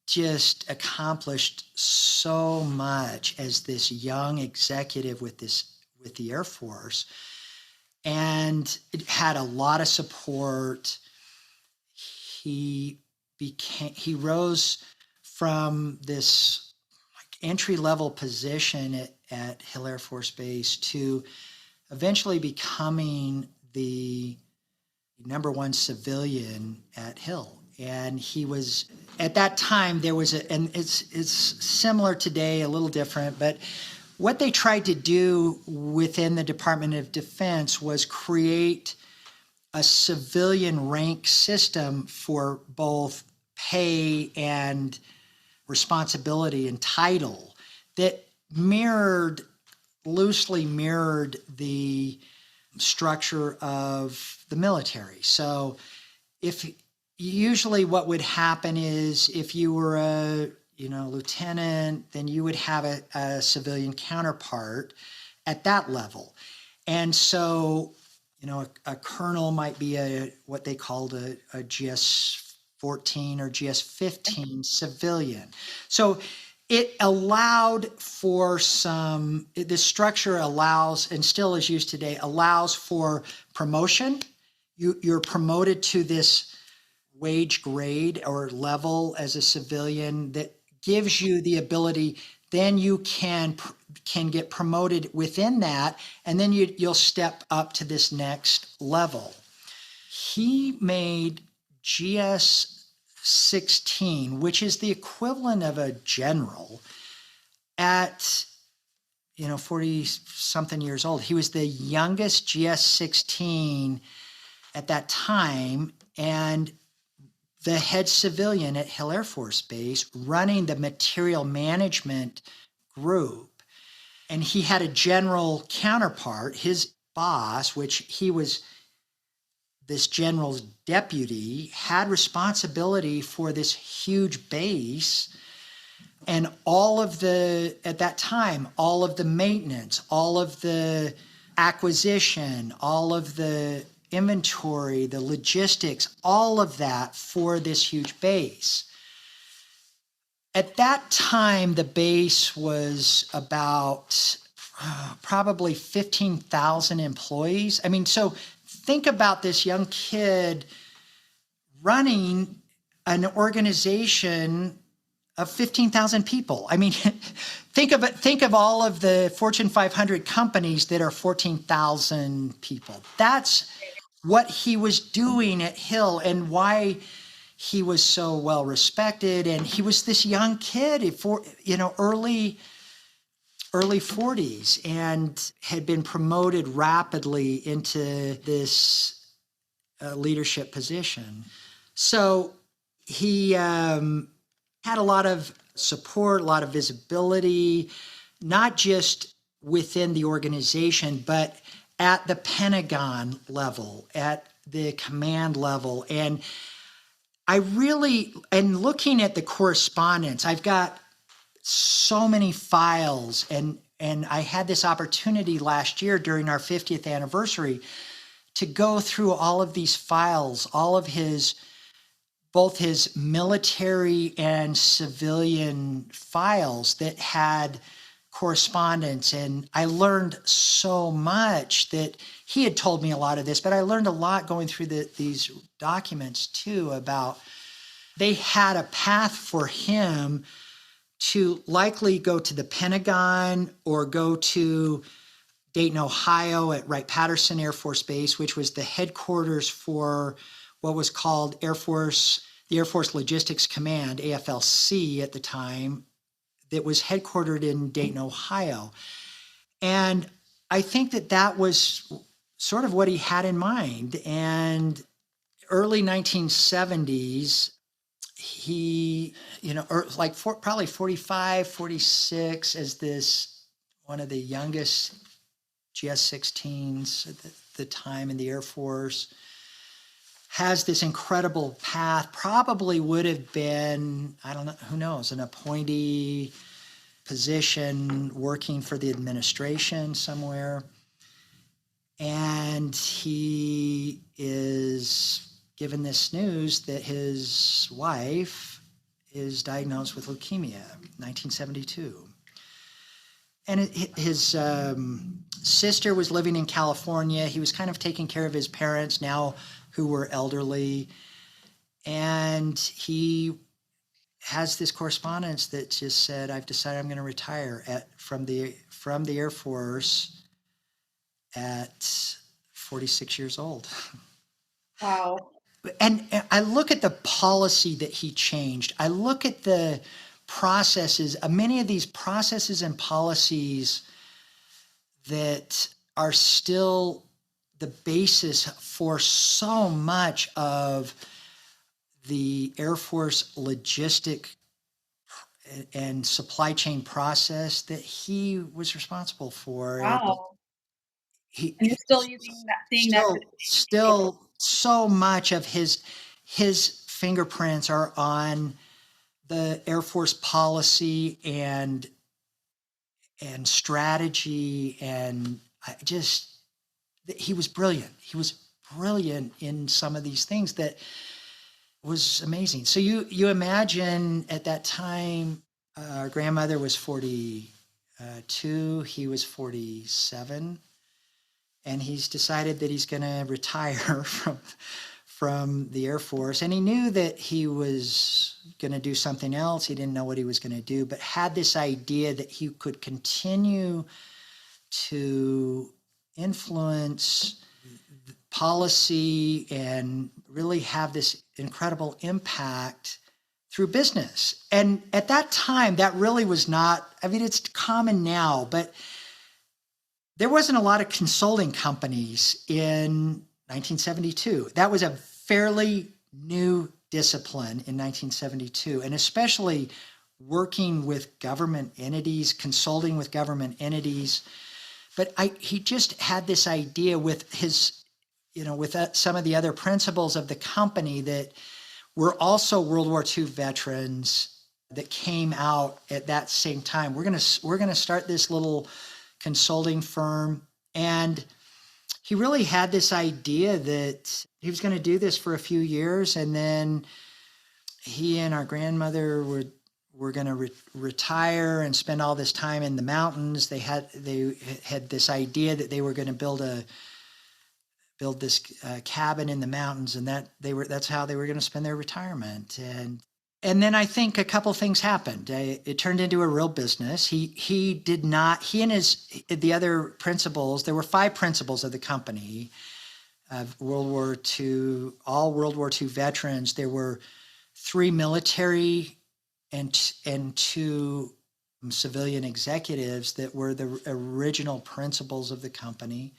just accomplished so much as this young executive with the Air Force, and it had a lot of support. He rose from this entry level position at Hill Air Force Base to eventually becoming the number one civilian at Hill. And he was, at that time, there was and it's similar today, a little different, but what they tried to do within the Department of Defense was create a civilian rank system for both pay and responsibility and title that loosely mirrored the structure of the military. So if usually what would happen is if you were a lieutenant, then you would have a civilian counterpart at that level. And so, a colonel might be what they called a GS 14 or GS 15 civilian. So it allowed for this structure allows, and still is used today, allows for promotion. You're promoted to this wage grade or level as a civilian that gives you the ability, then you can get promoted within that, and then you'll step up to this next level. He made GS 16, which is the equivalent of a general, at 40 something years old. He was the youngest GS 16 at that time, and the head civilian at Hill Air Force Base, running the material management group. And he had a general counterpart, his boss, which he was this general's deputy, had responsibility for this huge base, and at that time, all of the maintenance, all of the acquisition, all of the inventory, the logistics, all of that for this huge base. At that time, the base was about probably 15,000 employees. I mean, so think about this young kid running an organization of 15,000 people. I mean, think of all of the Fortune 500 companies that are 14,000 people. That's what he was doing at Hill and why he was so well respected. And he was this young kid, early 40s, and had been promoted rapidly into this leadership position. So he had a lot of support, a lot of visibility, not just within the organization, but at the Pentagon level, at the command level. And looking at the correspondence, I've got so many files, and I had this opportunity last year during our 50th anniversary to go through all of these files, all of both his military and civilian files that had correspondence. And I learned so much. That he had told me a lot of this, but I learned a lot going through these documents too, about they had a path for him to likely go to the Pentagon or go to Dayton, Ohio at Wright-Patterson Air Force Base, which was the headquarters for what was called the Air Force Logistics Command, AFLC at the time, that was headquartered in Dayton, Ohio. And I think that was sort of what he had in mind. And early 1970s, he, probably 45, 46, as one of the youngest GS-16s at the time in the Air Force, has this incredible path, probably would have been, I don't know, who knows, an appointee position working for the administration somewhere. And he is given this news that his wife is diagnosed with leukemia, 1972. And his sister was living in California. He was kind of taking care of his parents now, who were elderly. And he has this correspondence that just said, I've decided I'm going to retire from the Air Force at 46 years old. Wow. And I look at the policy that he changed. I look at the processes, many of these processes and policies that are still the basis for so much of the Air Force logistic and supply chain process that he was responsible for. Wow. And you're still seeing that today. Still so much of his fingerprints are on the Air Force policy and strategy, and he was brilliant. He was brilliant in some of these things that was amazing. So you imagine at that time, Our grandmother was 42. He was 47. And he's decided that he's going to retire from the Air Force. And he knew that he was going to do something else. He didn't know what he was going to do, but had this idea that he could continue to influence policy and really have this incredible impact through business. And at that time, that really was not, I mean, it's common now, but there wasn't a lot of consulting companies in 1972. That was a fairly new discipline in 1972, and especially working with government entities, consulting with government entities. But he just had this idea with his, with some of the other principals of the company that were also World War II veterans that came out at that same time. We're gonna start this little consulting firm. And he really had this idea that he was going to do this for a few years. And then he and our grandmother were going to retire and spend all this time in the mountains. They had this idea that they were going to build this cabin in the mountains, and that's how they were going to spend their retirement. And then I think a couple things happened. It turned into a real business. He and the other principals, there were 5 principals of the company of World War II, all World War II veterans. There were 3 military and 2 civilian executives that were the original principals of the company.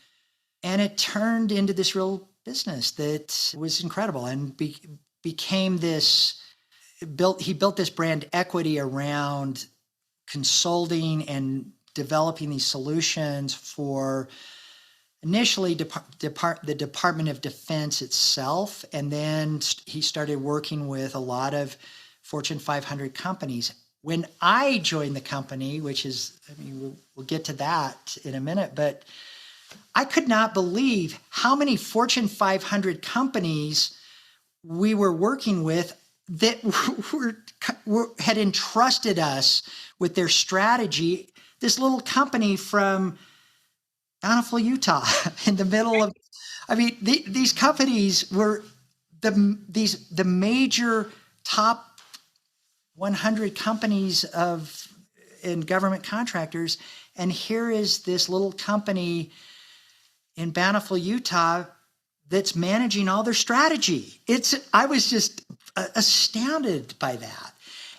And it turned into this real business that was incredible and became this. He built this brand equity around consulting and developing these solutions for initially the Department of Defense itself. And then he started working with a lot of Fortune 500 companies. When I joined the company, which is, we'll get to that in a minute, but I could not believe how many Fortune 500 companies we were working with that had entrusted us with their strategy. This little company from Bountiful, Utah, in the middle of, these companies were the major top 100 companies in government contractors. And here is this little company in Bountiful, Utah, that's managing all their strategy. I was just astounded by that.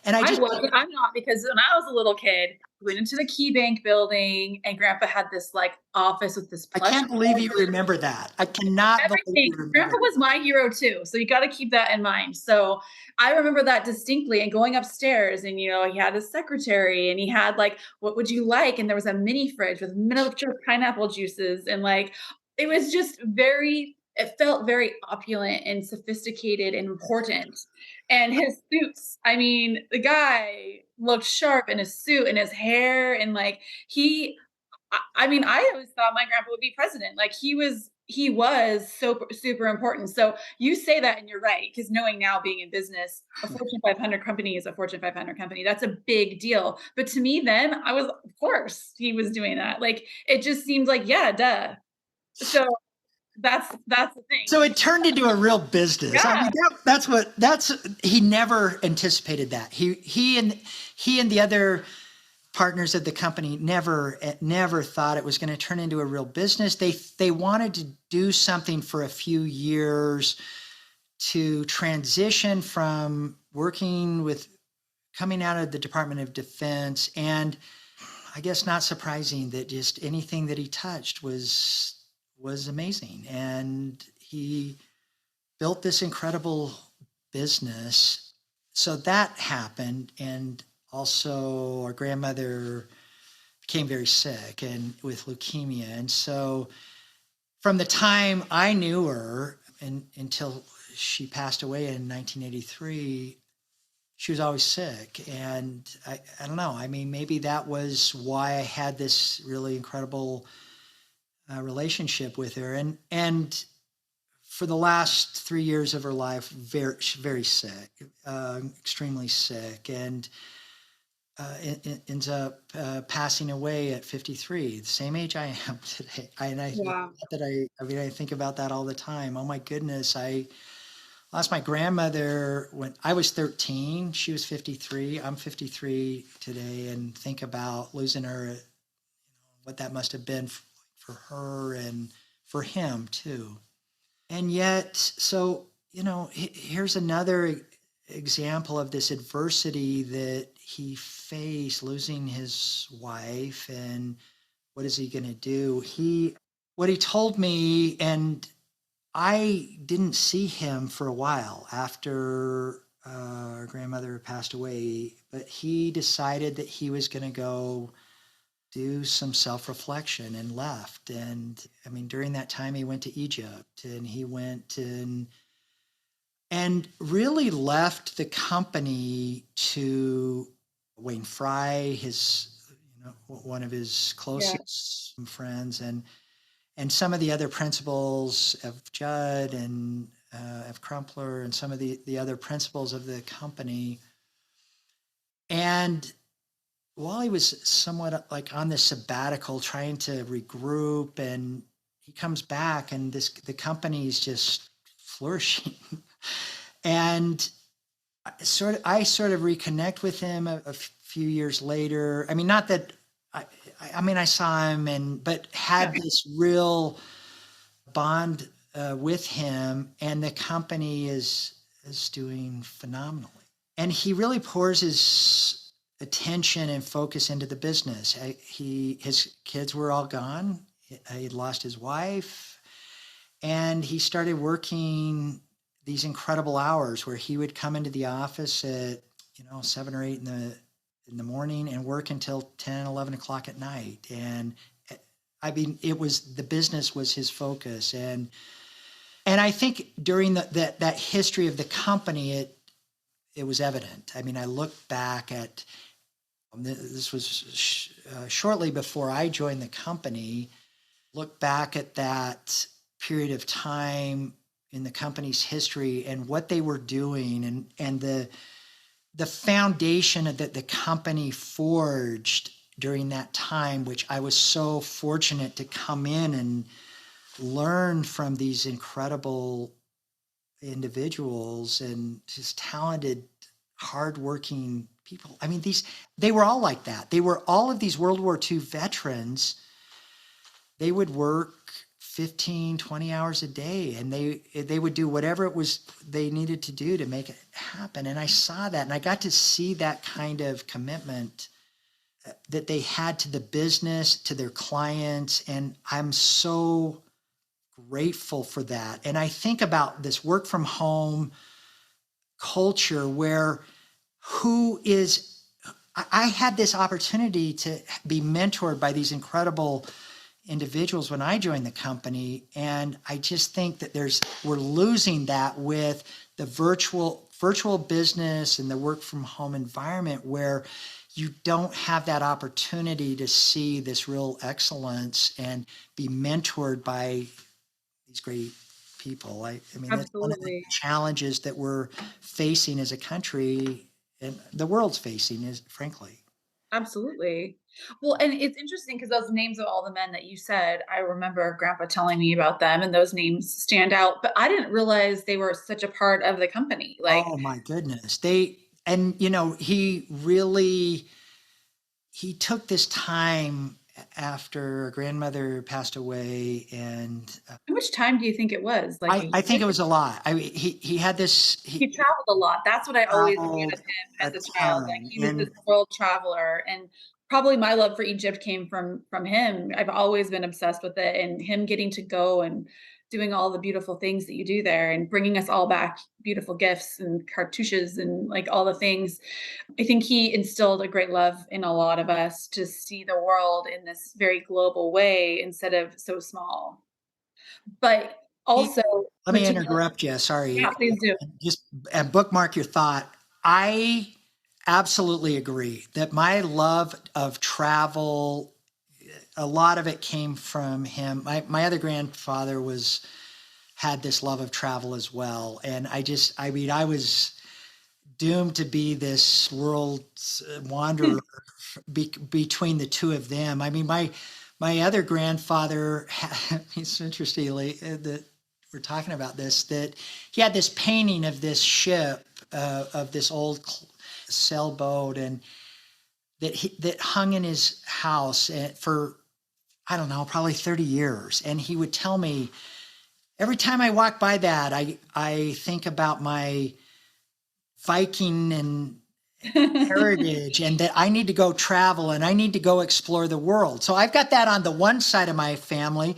And I'm not, because when I was a little kid, we went into the Key Bank building and Grandpa had this office with this I plush. can't believe you remember that. I cannot believe you remember Grandpa that. was my hero too. So you got to keep that in mind. So I remember that distinctly, and going upstairs, and he had his secretary, and he had what would you like? And there was a mini fridge with miniature pineapple juices, and it was just it felt very opulent and sophisticated and important. And his suits, the guy looked sharp in his suit and his hair, and I always thought my grandpa would be president. He was so super important. So you say that, and you're right, because knowing now, being in business, a Fortune 500 company is a Fortune 500 company. That's a big deal. But to me then, of course he was doing that. It just seemed yeah, duh. So that's the thing. So it turned into a real business. Yeah. He never anticipated that. He and the other partners of the company never thought it was going to turn into a real business. They wanted to do something for a few years to transition from coming out of the Department of Defense. And I guess not surprising that just anything that he touched was amazing. And he built this incredible business. So that happened. And also our grandmother became very sick and with leukemia. And so from the time I knew her until she passed away in 1983, she was always sick. And I don't know, maybe that was why I had this really incredible relationship with her. And for the last 3 years of her life, very, very sick, extremely sick. And ends up passing away at 53, the same age I am today. Wow. Not that I mean, I think about that all the time. Oh my goodness, I lost my grandmother when I was 13. She was 53. I'm 53 today, and think about losing her, what that must have been for her and for him too. And yet, so, here's another example of this adversity that he faced, losing his wife. And what is he going to do? What he told me, and I didn't see him for a while after our grandmother passed away, but he decided that he was going to go do some self-reflection and left. And I mean, during that time, he went to Egypt, and he went and really left the company to Wayne Fry, one of his Yeah. closest friends, and some of the other principals of Judd and of Crumpler, and some of the other principals of the company. And while he was somewhat like on this sabbatical, trying to regroup, and he comes back, and the company's just flourishing. And I sort of reconnect with him a few years later. I mean, not that I mean, I saw him, but Yeah. had this real bond with him, and the company is doing phenomenally. And he really pours his attention and focus into the business. His kids were all gone. He'd lost his wife, and he started working these incredible hours where he would come into the office at 7 or 8 in the morning and work until 10, 11 o'clock at night. And I mean, the business was his focus. And I think during that history of the company, it was evident. I mean, I look back at this was shortly before I joined the company. Look back at that period of time in the company's history and what they were doing, and the foundation that the company forged during that time, which I was so fortunate to come in and learn from these incredible individuals and just talented, hardworking people. I mean, they were all like that. They were all of these World War II veterans. They would work 15, 20 hours a day, and they would do whatever it was they needed to do to make it happen. And I saw that, and I got to see that kind of commitment that they had to the business, to their clients. And I'm so grateful for that. And I think about this work from home culture where I had this opportunity to be mentored by these incredible individuals when I joined the company. And I just think that we're losing that with the virtual business and the work from home environment, where you don't have that opportunity to see this real excellence and be mentored by these great people. I mean, that's one of the Absolutely. challenges that we're facing as a country, and the world's facing, is frankly. Absolutely. Well, and it's interesting because those names of all the men that you said, I remember grandpa telling me about them and those names stand out, but I didn't realize they were such a part of the company. Like, Oh my goodness. He took this time after a grandmother passed away, and how much time do you think it was? Like a I year? think it was a lot. I mean, he had this, He he traveled a lot. That's what I always viewed traveled of him a as a child, like, ton. he was this And world traveler, and probably my love for Egypt came from him. I've always been obsessed with it, and him getting to go and doing all the beautiful things that you do there and bringing us all back beautiful gifts and cartouches and, like, all the things. I think he instilled a great love in a lot of us to see the world in this very global way instead of so small. But he also let me interrupt you. yeah, Sorry. please do. Just bookmark your thought. I absolutely agree that my love of travel, a lot of it came from him. My other grandfather had this love of travel as well. And I mean, I was doomed to be this world wanderer between the two of them. I mean, my other grandfather, it's interestingly that we're talking about this, that he had this painting of this ship, of this old sailboat, and that hung in his house for, I don't know, probably 30 years. And he would tell me, every time I walk by that, I think about my Viking and heritage, and that I need to go travel and I need to go explore the world. So I've got that on the one side of my family.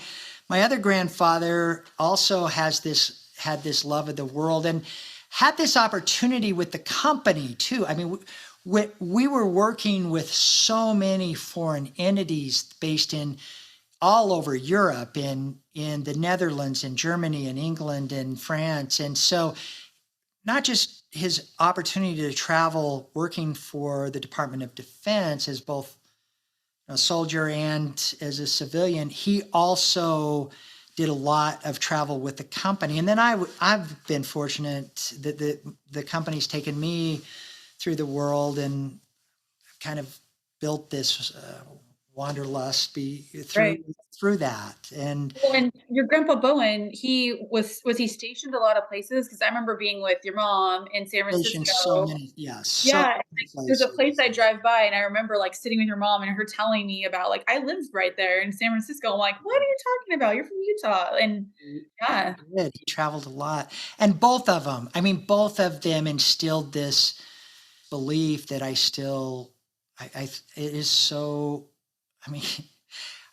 My other grandfather also had this love of the world and had this opportunity with the company too. I mean, we were working with so many foreign entities based in all over Europe, in the Netherlands and Germany and England and France. And so not just his opportunity to travel working for the Department of Defense as both a soldier and as a civilian, he also did a lot of travel with the company. And then I've been fortunate that the company's taken me through the world and kind of built this wanderlust Right. through that. And Well, and your grandpa Bowen, was he stationed a lot of places? Because I remember being with your mom in San stationed so Francisco. many, yes, so Yeah, many like, there's a place places. I drive by, and I remember, like, sitting with your mom and her telling me about, like, I lived right there in San Francisco. I'm like, "What are you talking about? You're from Utah." And He yeah, did. He traveled a lot. And both of them, I mean, both of them instilled this belief that it is so, I mean,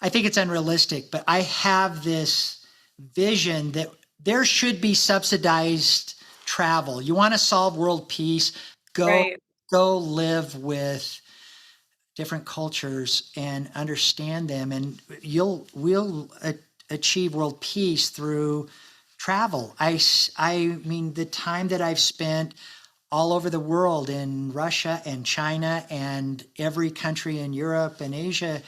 I think it's unrealistic, but I have this vision that there should be subsidized travel. You want to solve world peace, go right. go live with different cultures and understand them, and we'll achieve world peace through travel. I mean, the time that I've spent all over the world in Russia and China and every country in Europe and Asia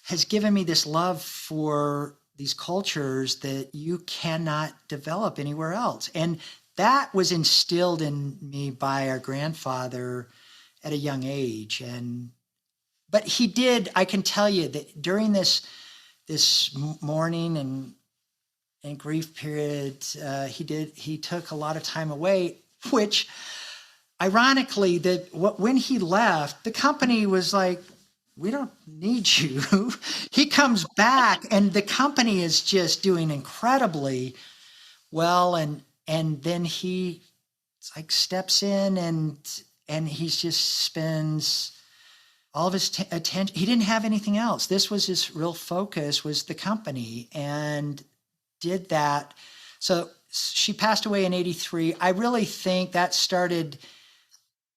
has given me this love for these cultures that you cannot develop anywhere else. And that was instilled in me by our grandfather at a young age. But he did, I can tell you that during this mourning and grief period, he took a lot of time away, which ironically, when he left, the company was like, we don't need you. He comes back and the company is just doing incredibly well. And then he like steps in and he just spends all of his attention. He didn't have anything else. This was his real focus, was the company, and did that. So she passed away in 83. I really think that started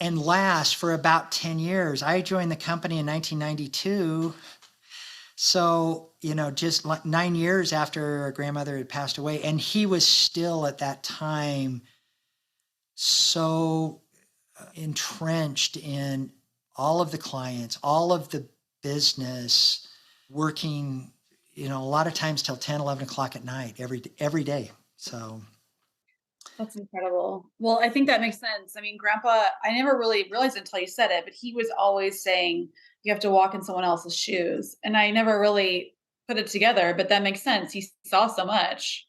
and last for about 10 years. I joined the company in 1992. So, just like 9 years after our grandmother had passed away. And he was still at that time so entrenched in all of the clients, all of the business, working, a lot of times till 10, 11 o'clock at night, every day. So, That's incredible. Well, I think that makes sense. I mean, grandpa, I never really realized until you said it, but he was always saying, "You have to walk in someone else's shoes." And I never really put it together, but that makes sense. He saw so much.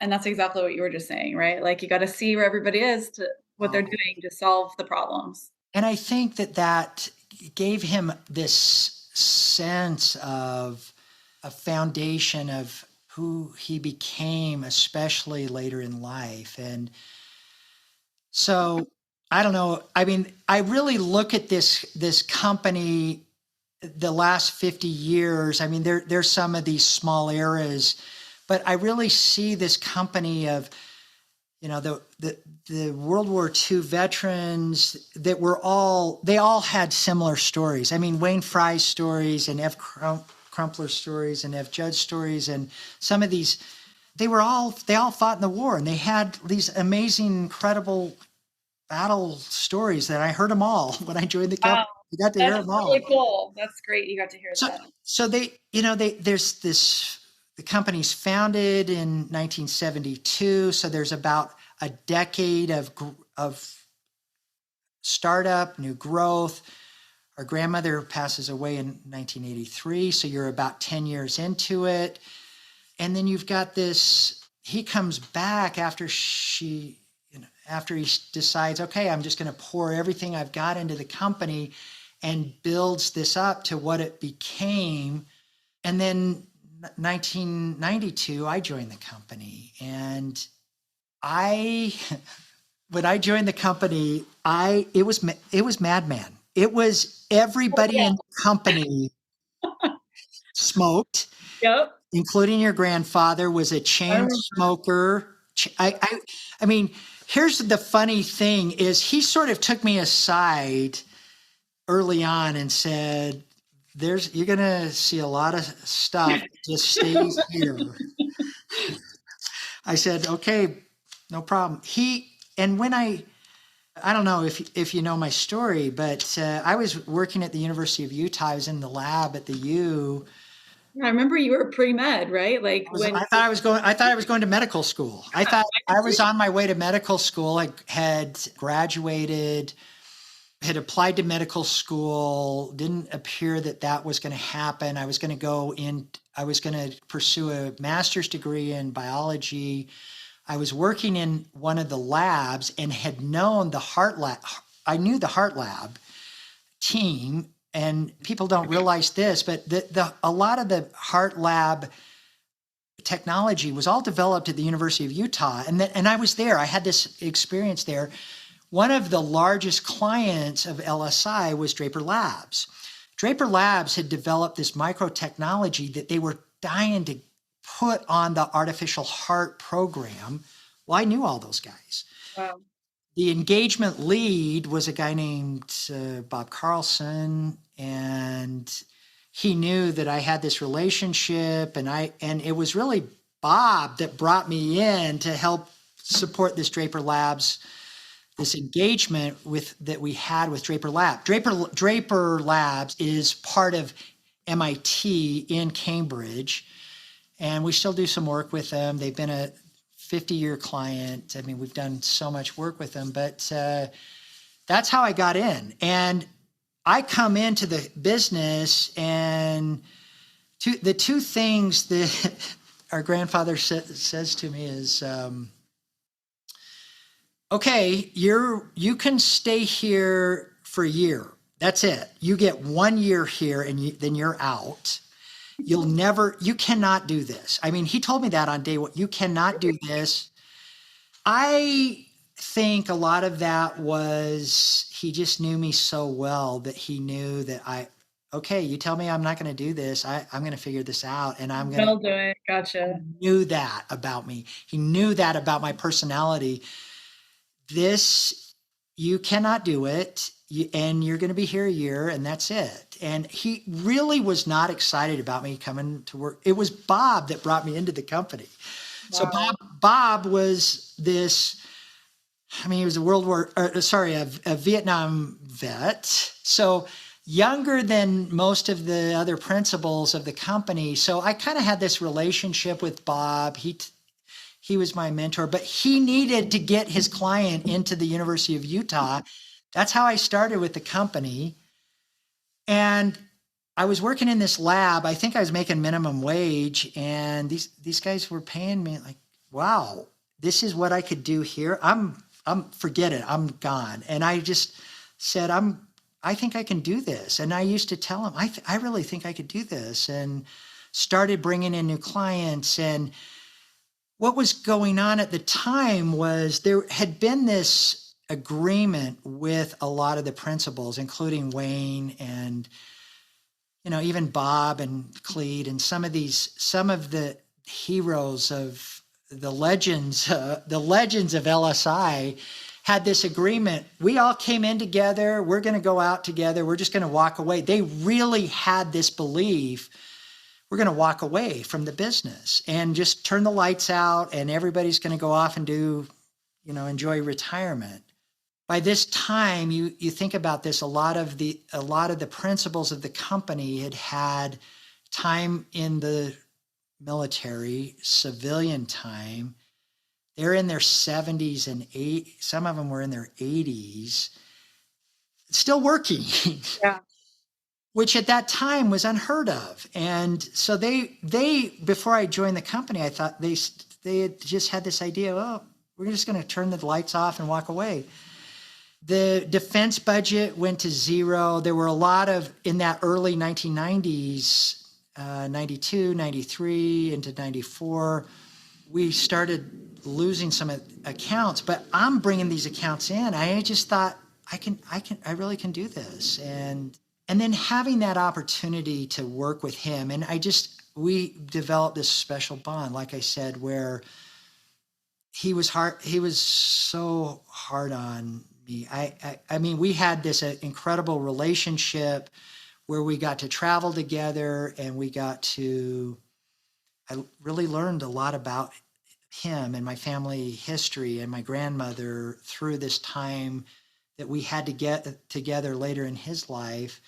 And that's exactly what you were just saying, right? Like, you gotta see where everybody is to what they're oh, doing to solve the problems. and I think that gave him this sense of a foundation of who he became, especially later in life. And so I don't know. I mean, I really look at this company the last 50 years. I mean, there's some of these small eras, but I really see this company of, the World War II veterans that they all had similar stories. I mean, Wayne Fry's stories and F. Crumpler's stories and F. Judd's stories, and some of these, they all fought in the war, and they had these amazing, incredible battle stories that I heard them all when I joined the Wow, company. I got to hear that's them all. really cool. That's great you got to hear So, that. so there's this, the company's founded in 1972. So there's about a decade of startup, new growth. Our grandmother passes away in 1983, so you're about 10 years into it. And then you've got this, he comes back after after he decides, okay, I'm just going to pour everything I've got into the company, and builds this up to what it became. And then 1992, I joined the company. And when I joined the company, it was madman. It was everybody in the company smoked, Yep. including your grandfather was a chain smoker. I mean, here's the funny thing is he sort of took me aside early on and said, you're going to see a lot of stuff that just stays here. I said, okay, no problem. And when I don't know if you know my story, but I was working at the University of Utah. I was in the lab at the U. I remember you were pre-med, right? Like I thought I was going to medical school. I thought I was on my way to medical school. I had graduated, had applied to medical school. Didn't appear that was going to happen. I was going to pursue a master's degree in biology. I was working in one of the labs and had known the heart lab. I knew the heart lab team, and people don't realize this, but a lot of the heart lab technology was all developed at the University of Utah. And I was there. I had this experience there. One of the largest clients of LSI was Draper Labs. Draper Labs had developed this micro technology that they were dying to put on the artificial heart program. Well, I knew all those guys. Wow. The engagement lead was a guy named Bob Carlson, and he knew that I had this relationship, and it was really Bob that brought me in to help support this Draper Labs, this engagement that we had with Draper Lab. Draper Labs is part of MIT in Cambridge, and we still do some work with them. They've been a 50-year client. I mean, we've done so much work with them, but that's how I got in. And I come into the business, and the two things that our grandfather says to me is, okay, you can stay here for a year. That's it. You get 1 year here, and then you're out. You cannot do this. I mean, he told me that on day one. You cannot do this. I think a lot of that was he just knew me so well that he knew that okay, you tell me I'm not going to do this. I'm going to figure this out, and I'm going to do it. Gotcha. He knew that about me. He knew that about my personality. You cannot do it. And you're going to be here a year, and that's it. And he really was not excited about me coming to work. It was Bob that brought me into the company. Wow. So Bob was he was a Vietnam vet. So younger than most of the other principals of the company. So I kind of had this relationship with Bob. He was my mentor, but he needed to get his client into the University of Utah. That's how I started with the company. And I was working in this lab. I think I was making minimum wage, and these guys were paying me like, wow, this is what I could do here. Forget it. I'm gone. And I just said, I think I can do this. And I used to tell them, I really think I could do this, and started bringing in new clients. And what was going on at the time was there had been this agreement with a lot of the principals, including Wayne and, even Bob and Cleed and some of the heroes of the legends of LSI had this agreement. We all came in together. We're going to go out together. We're just going to walk away. They really had this belief. We're going to walk away from the business and just turn the lights out, and everybody's going to go off and do, enjoy retirement. By this time, you think about this, a lot of the principals of the company had time in the military, civilian time. They're in their 70s and some of them were in their 80s. still working. Yeah. Which at that time was unheard of. And so they before I joined the company, I thought they had just had this idea, oh, we're just going to turn the lights off and walk away. The defense budget went to zero. There were a lot of, in that early 1990s, 92, 93 into 94, we started losing some accounts, but I'm bringing these accounts in. I just thought I really can do this. And then having that opportunity to work with him, and we developed this special bond, like I said, where he was so hard on me. I mean, we had this incredible relationship where we got to travel together, and I really learned a lot about him and my family history and my grandmother through this time that we had to get together later in his life.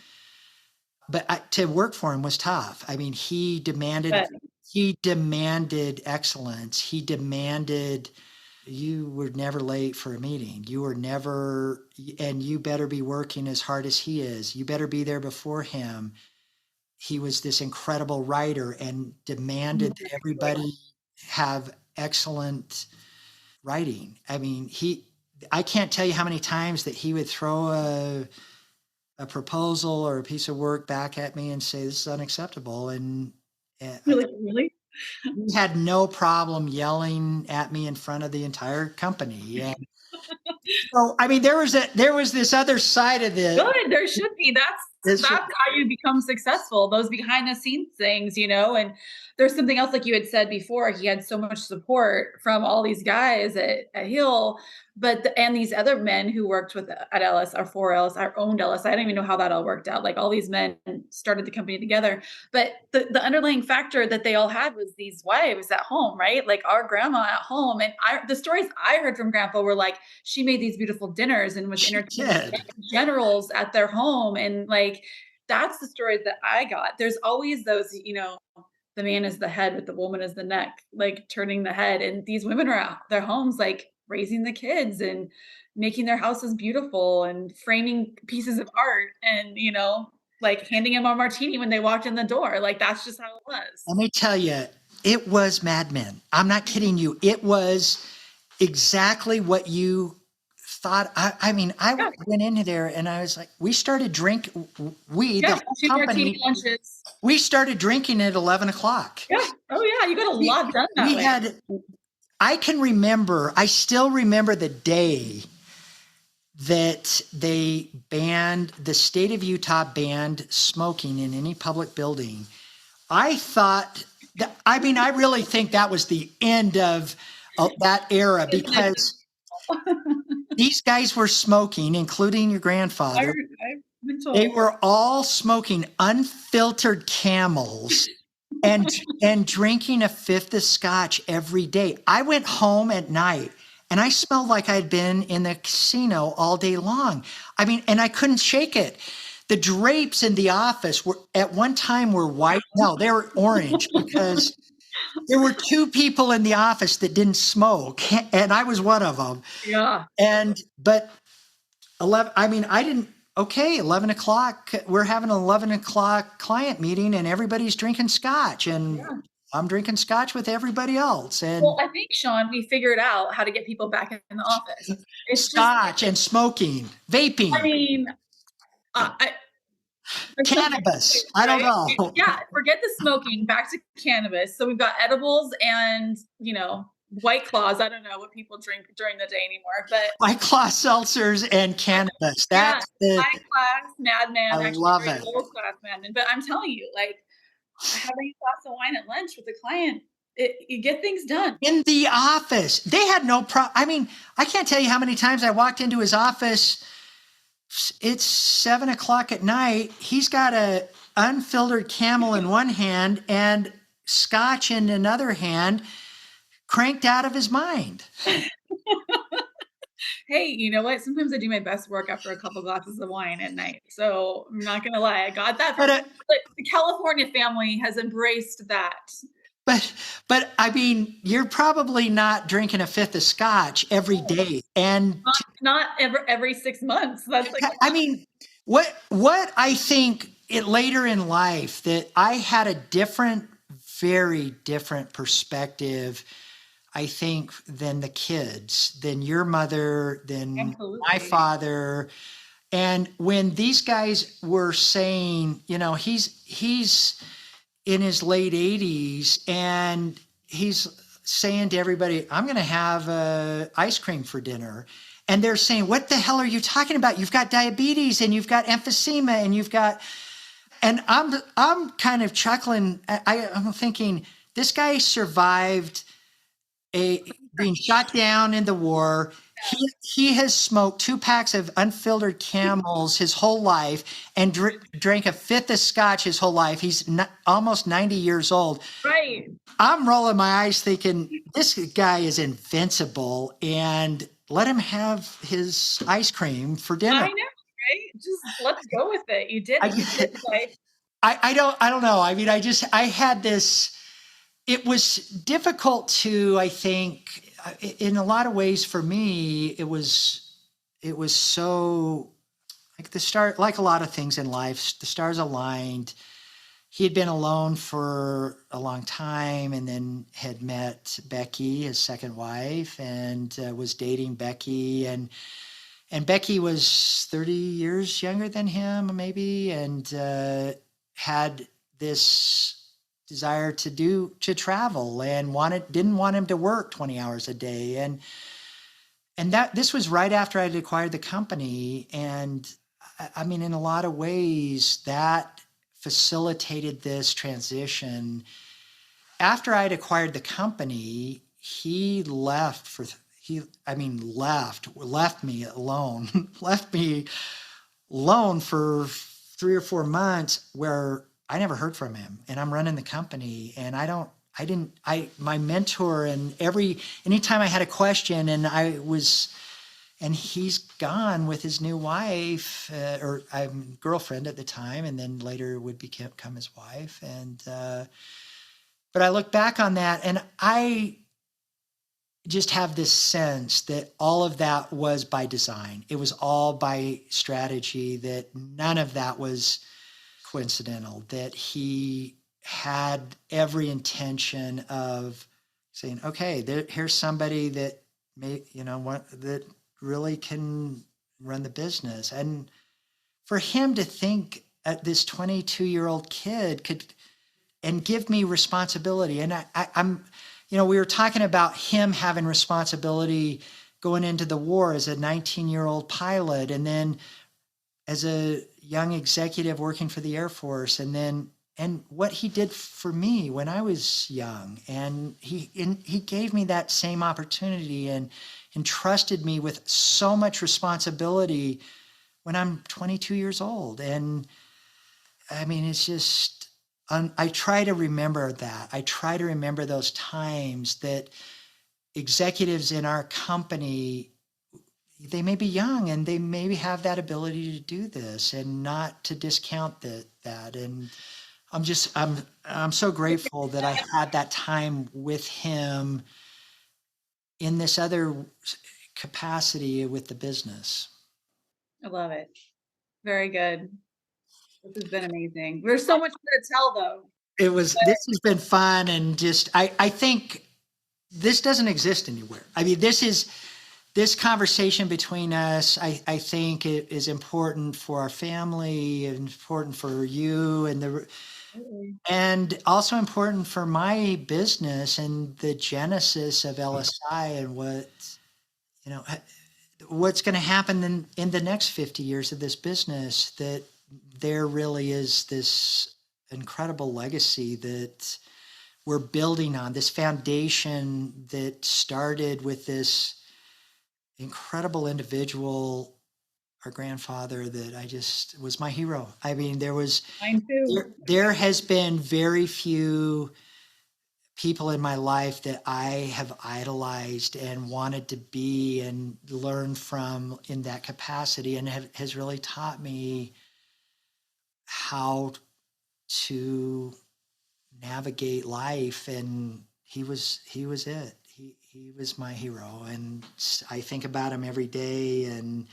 But to work for him was tough. I mean, he demanded excellence. He demanded you were never late for a meeting. You were never, and you better be working as hard as he is. You better be there before him. He was this incredible writer and demanded that everybody have excellent writing. I mean, I can't tell you how many times that he would throw a proposal or a piece of work back at me and say, this is unacceptable. And Really? he had no problem yelling at me in front of the entire company. And so, I mean, there was this other side of it. Good. There should be. That's how you become successful. Those behind the scenes things, and there's something else, like you had said before, he had so much support from all these guys at Hill, and these other men who worked at LS or for LS, or owned LS. I don't even know how that all worked out. Like all these men started the company together, but the underlying factor that they all had was these wives at home, right? Like our grandma at home. And the stories I heard from Grandpa were like, she made these beautiful dinners and was entertaining generals at their home. And like, that's the stories that I got. There's always those, the man is the head, but the woman is the neck, like turning the head. And these women are at their homes, like raising the kids and making their houses beautiful and framing pieces of art and, like handing them a martini when they walked in the door. Like, that's just how it was. Let me tell you, it was Mad Men. I'm not kidding you. It was exactly what you thought. I mean, I went into there and I was like, we started drinking. The company, lunches. We started drinking at 11 o'clock. Yeah. Oh yeah. You got a lot done that way. I still remember the day that the state of Utah banned smoking in any public building. I really think that was the end of that era, because these guys were smoking, including your grandfather. They were all smoking unfiltered Camels and drinking a fifth of scotch every day. I went home at night and I smelled like I'd been in the casino all day long. I mean, and I couldn't shake it. The drapes in the office at one time were white. No, they were orange, because there were two people in the office that didn't smoke, and I was one of them. Yeah. But 11 o'clock, we're having an 11 o'clock client meeting and everybody's drinking scotch, and I'm drinking scotch with everybody else. And well, I think, Sean, we figured out how to get people back in the office. It's scotch and smoking, vaping. I mean, cannabis. Right? I don't know. Yeah, forget the smoking, back to cannabis. So we've got edibles and, White Claws. I don't know what people drink during the day anymore, but White Claw seltzers and cannabis. That's high class Madman. I love it. Low class Madman. But I'm telling you, like, having a glass of wine at lunch with a client, you get things done. In the office, they had no problem. I mean, I can't tell you how many times I walked into his office. It's 7 o'clock at night. He's got a unfiltered Camel in one hand and scotch in another hand, cranked out of his mind. Hey, you know what? Sometimes I do my best work after a couple glasses of wine at night. So I'm not going to lie. I got that. But the California family has embraced that. but I mean, you're probably not drinking a fifth of scotch every day. And Not every 6 months. That's like I mean, what I think it later in life that I had a different, very different perspective, I think, than the kids, than your mother, than my absolutely. father. And when these guys were saying, he's in his late 80s and he's saying to everybody, I'm going to have ice cream for dinner. And they're saying, what the hell are you talking about? You've got diabetes and you've got emphysema and you've got, and I'm kind of chuckling. I'm thinking this guy survived being shot down in the war. He has smoked 2 packs of unfiltered Camels his whole life and drank a fifth of scotch his whole life. He's almost 90 years old. Right. I'm rolling my eyes thinking this guy is invincible and let him have his ice cream for dinner. I know, right? Just let's go with it. You did I, it. You did it. Like, I don't know. I mean, I had this, it was difficult to, I think, in a lot of ways for me, it was so like like a lot of things in life, the stars aligned. He had been alone for a long time and then had met Becky, his second wife, and was dating Becky. And Becky was 30 years younger than him, maybe, and had this desire to travel and didn't want him to work 20 hours a day. And that this was right after I'd acquired the company. And I mean, in a lot of ways, that facilitated this transition. After I'd acquired the company, he left left me alone, left me alone for 3 or 4 months where I never heard from him. And I'm running the company and my mentor, and anytime I had a question and he's gone with his new wife, or I'm girlfriend at the time, and then later would become his wife. And, but I look back on that and I just have this sense that all of that was by design. It was all by strategy, that none of that was coincidental, that he had every intention of saying, okay, here's somebody that that really can run the business. And for him to think this 22-year-old kid could and give me responsibility. And I'm, we were talking about him having responsibility going into the war as a 19-year-old pilot, and then as a young executive working for the Air Force, and what he did for me when I was young. And he gave me that same opportunity and entrusted me with so much responsibility when I'm 22 years old. And I mean, it's just, I try to remember that. I try to remember those times that executives in our company, they may be young and they maybe have that ability to do this, and not to discount that. And I'm so grateful that I had that time with him in this other capacity with the business. I love it. Very good. This has been amazing. There's so much more to tell though. This has been fun, and just, I think this doesn't exist anywhere. I mean, this conversation between us, I think it is important for our family, and important for you, and also important for my business and the genesis of LSI, and what's going to happen in the next 50 years of this business, that there really is this incredible legacy that we're building on, this foundation that started with this incredible individual, our grandfather, that I just was my hero. I mean, Mine too. there has been very few people in my life that I have idolized and wanted to be and learn from in that capacity, and has really taught me how to navigate life, and he was it. He was my hero, and I think about him every day. And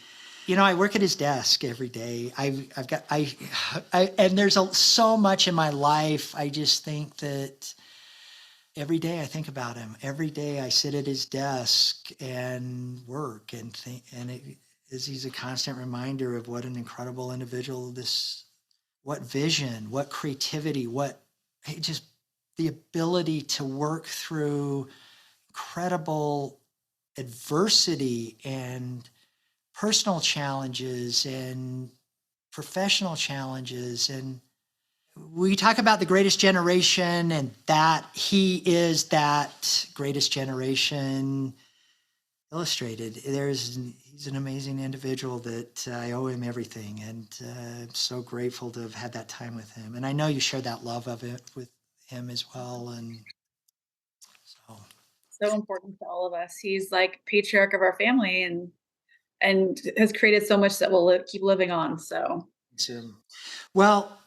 I work at his desk every day. And there's so much in my life. I just think that every day I think about him. Every day I sit at his desk and work and think, and he's a constant reminder of what an incredible individual what vision, what creativity, just the ability to work through incredible adversity and personal challenges and professional challenges. And we talk about the greatest generation, and that he is that greatest generation illustrated. He's an amazing individual that I owe him everything, and I'm so grateful to have had that time with him. And I know you share that love of it with him as well. And so important to all of us. He's like patriarch of our family, and has created so much that will keep living on. So, well,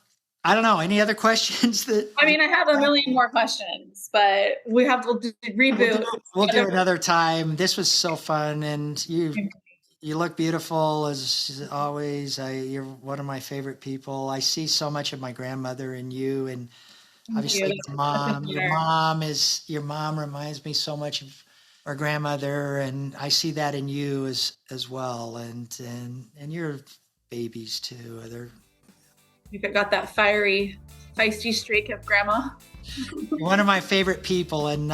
I don't know. Any other questions that? I mean, I have a million more questions, but we have to reboot. We'll do it another time. This was so fun, and you look beautiful as always. You're one of my favorite people. I see so much of my grandmother in you, and obviously your mom. Your mom reminds me so much of our grandmother, and I see that in you as well, and your babies too. You've got that feisty streak of grandma. One of my favorite people, and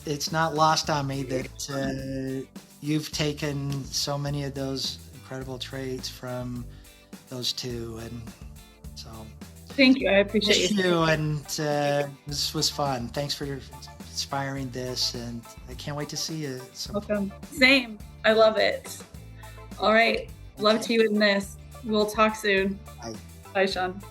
it's not lost on me that you've taken so many of those incredible traits from those two, and so thank you. I appreciate you. And this was fun. Thanks for inspiring this, and I can't wait to see you. Welcome. Same. I love it. All right. Love to you in this. We'll talk soon. Bye. Bye, Sean.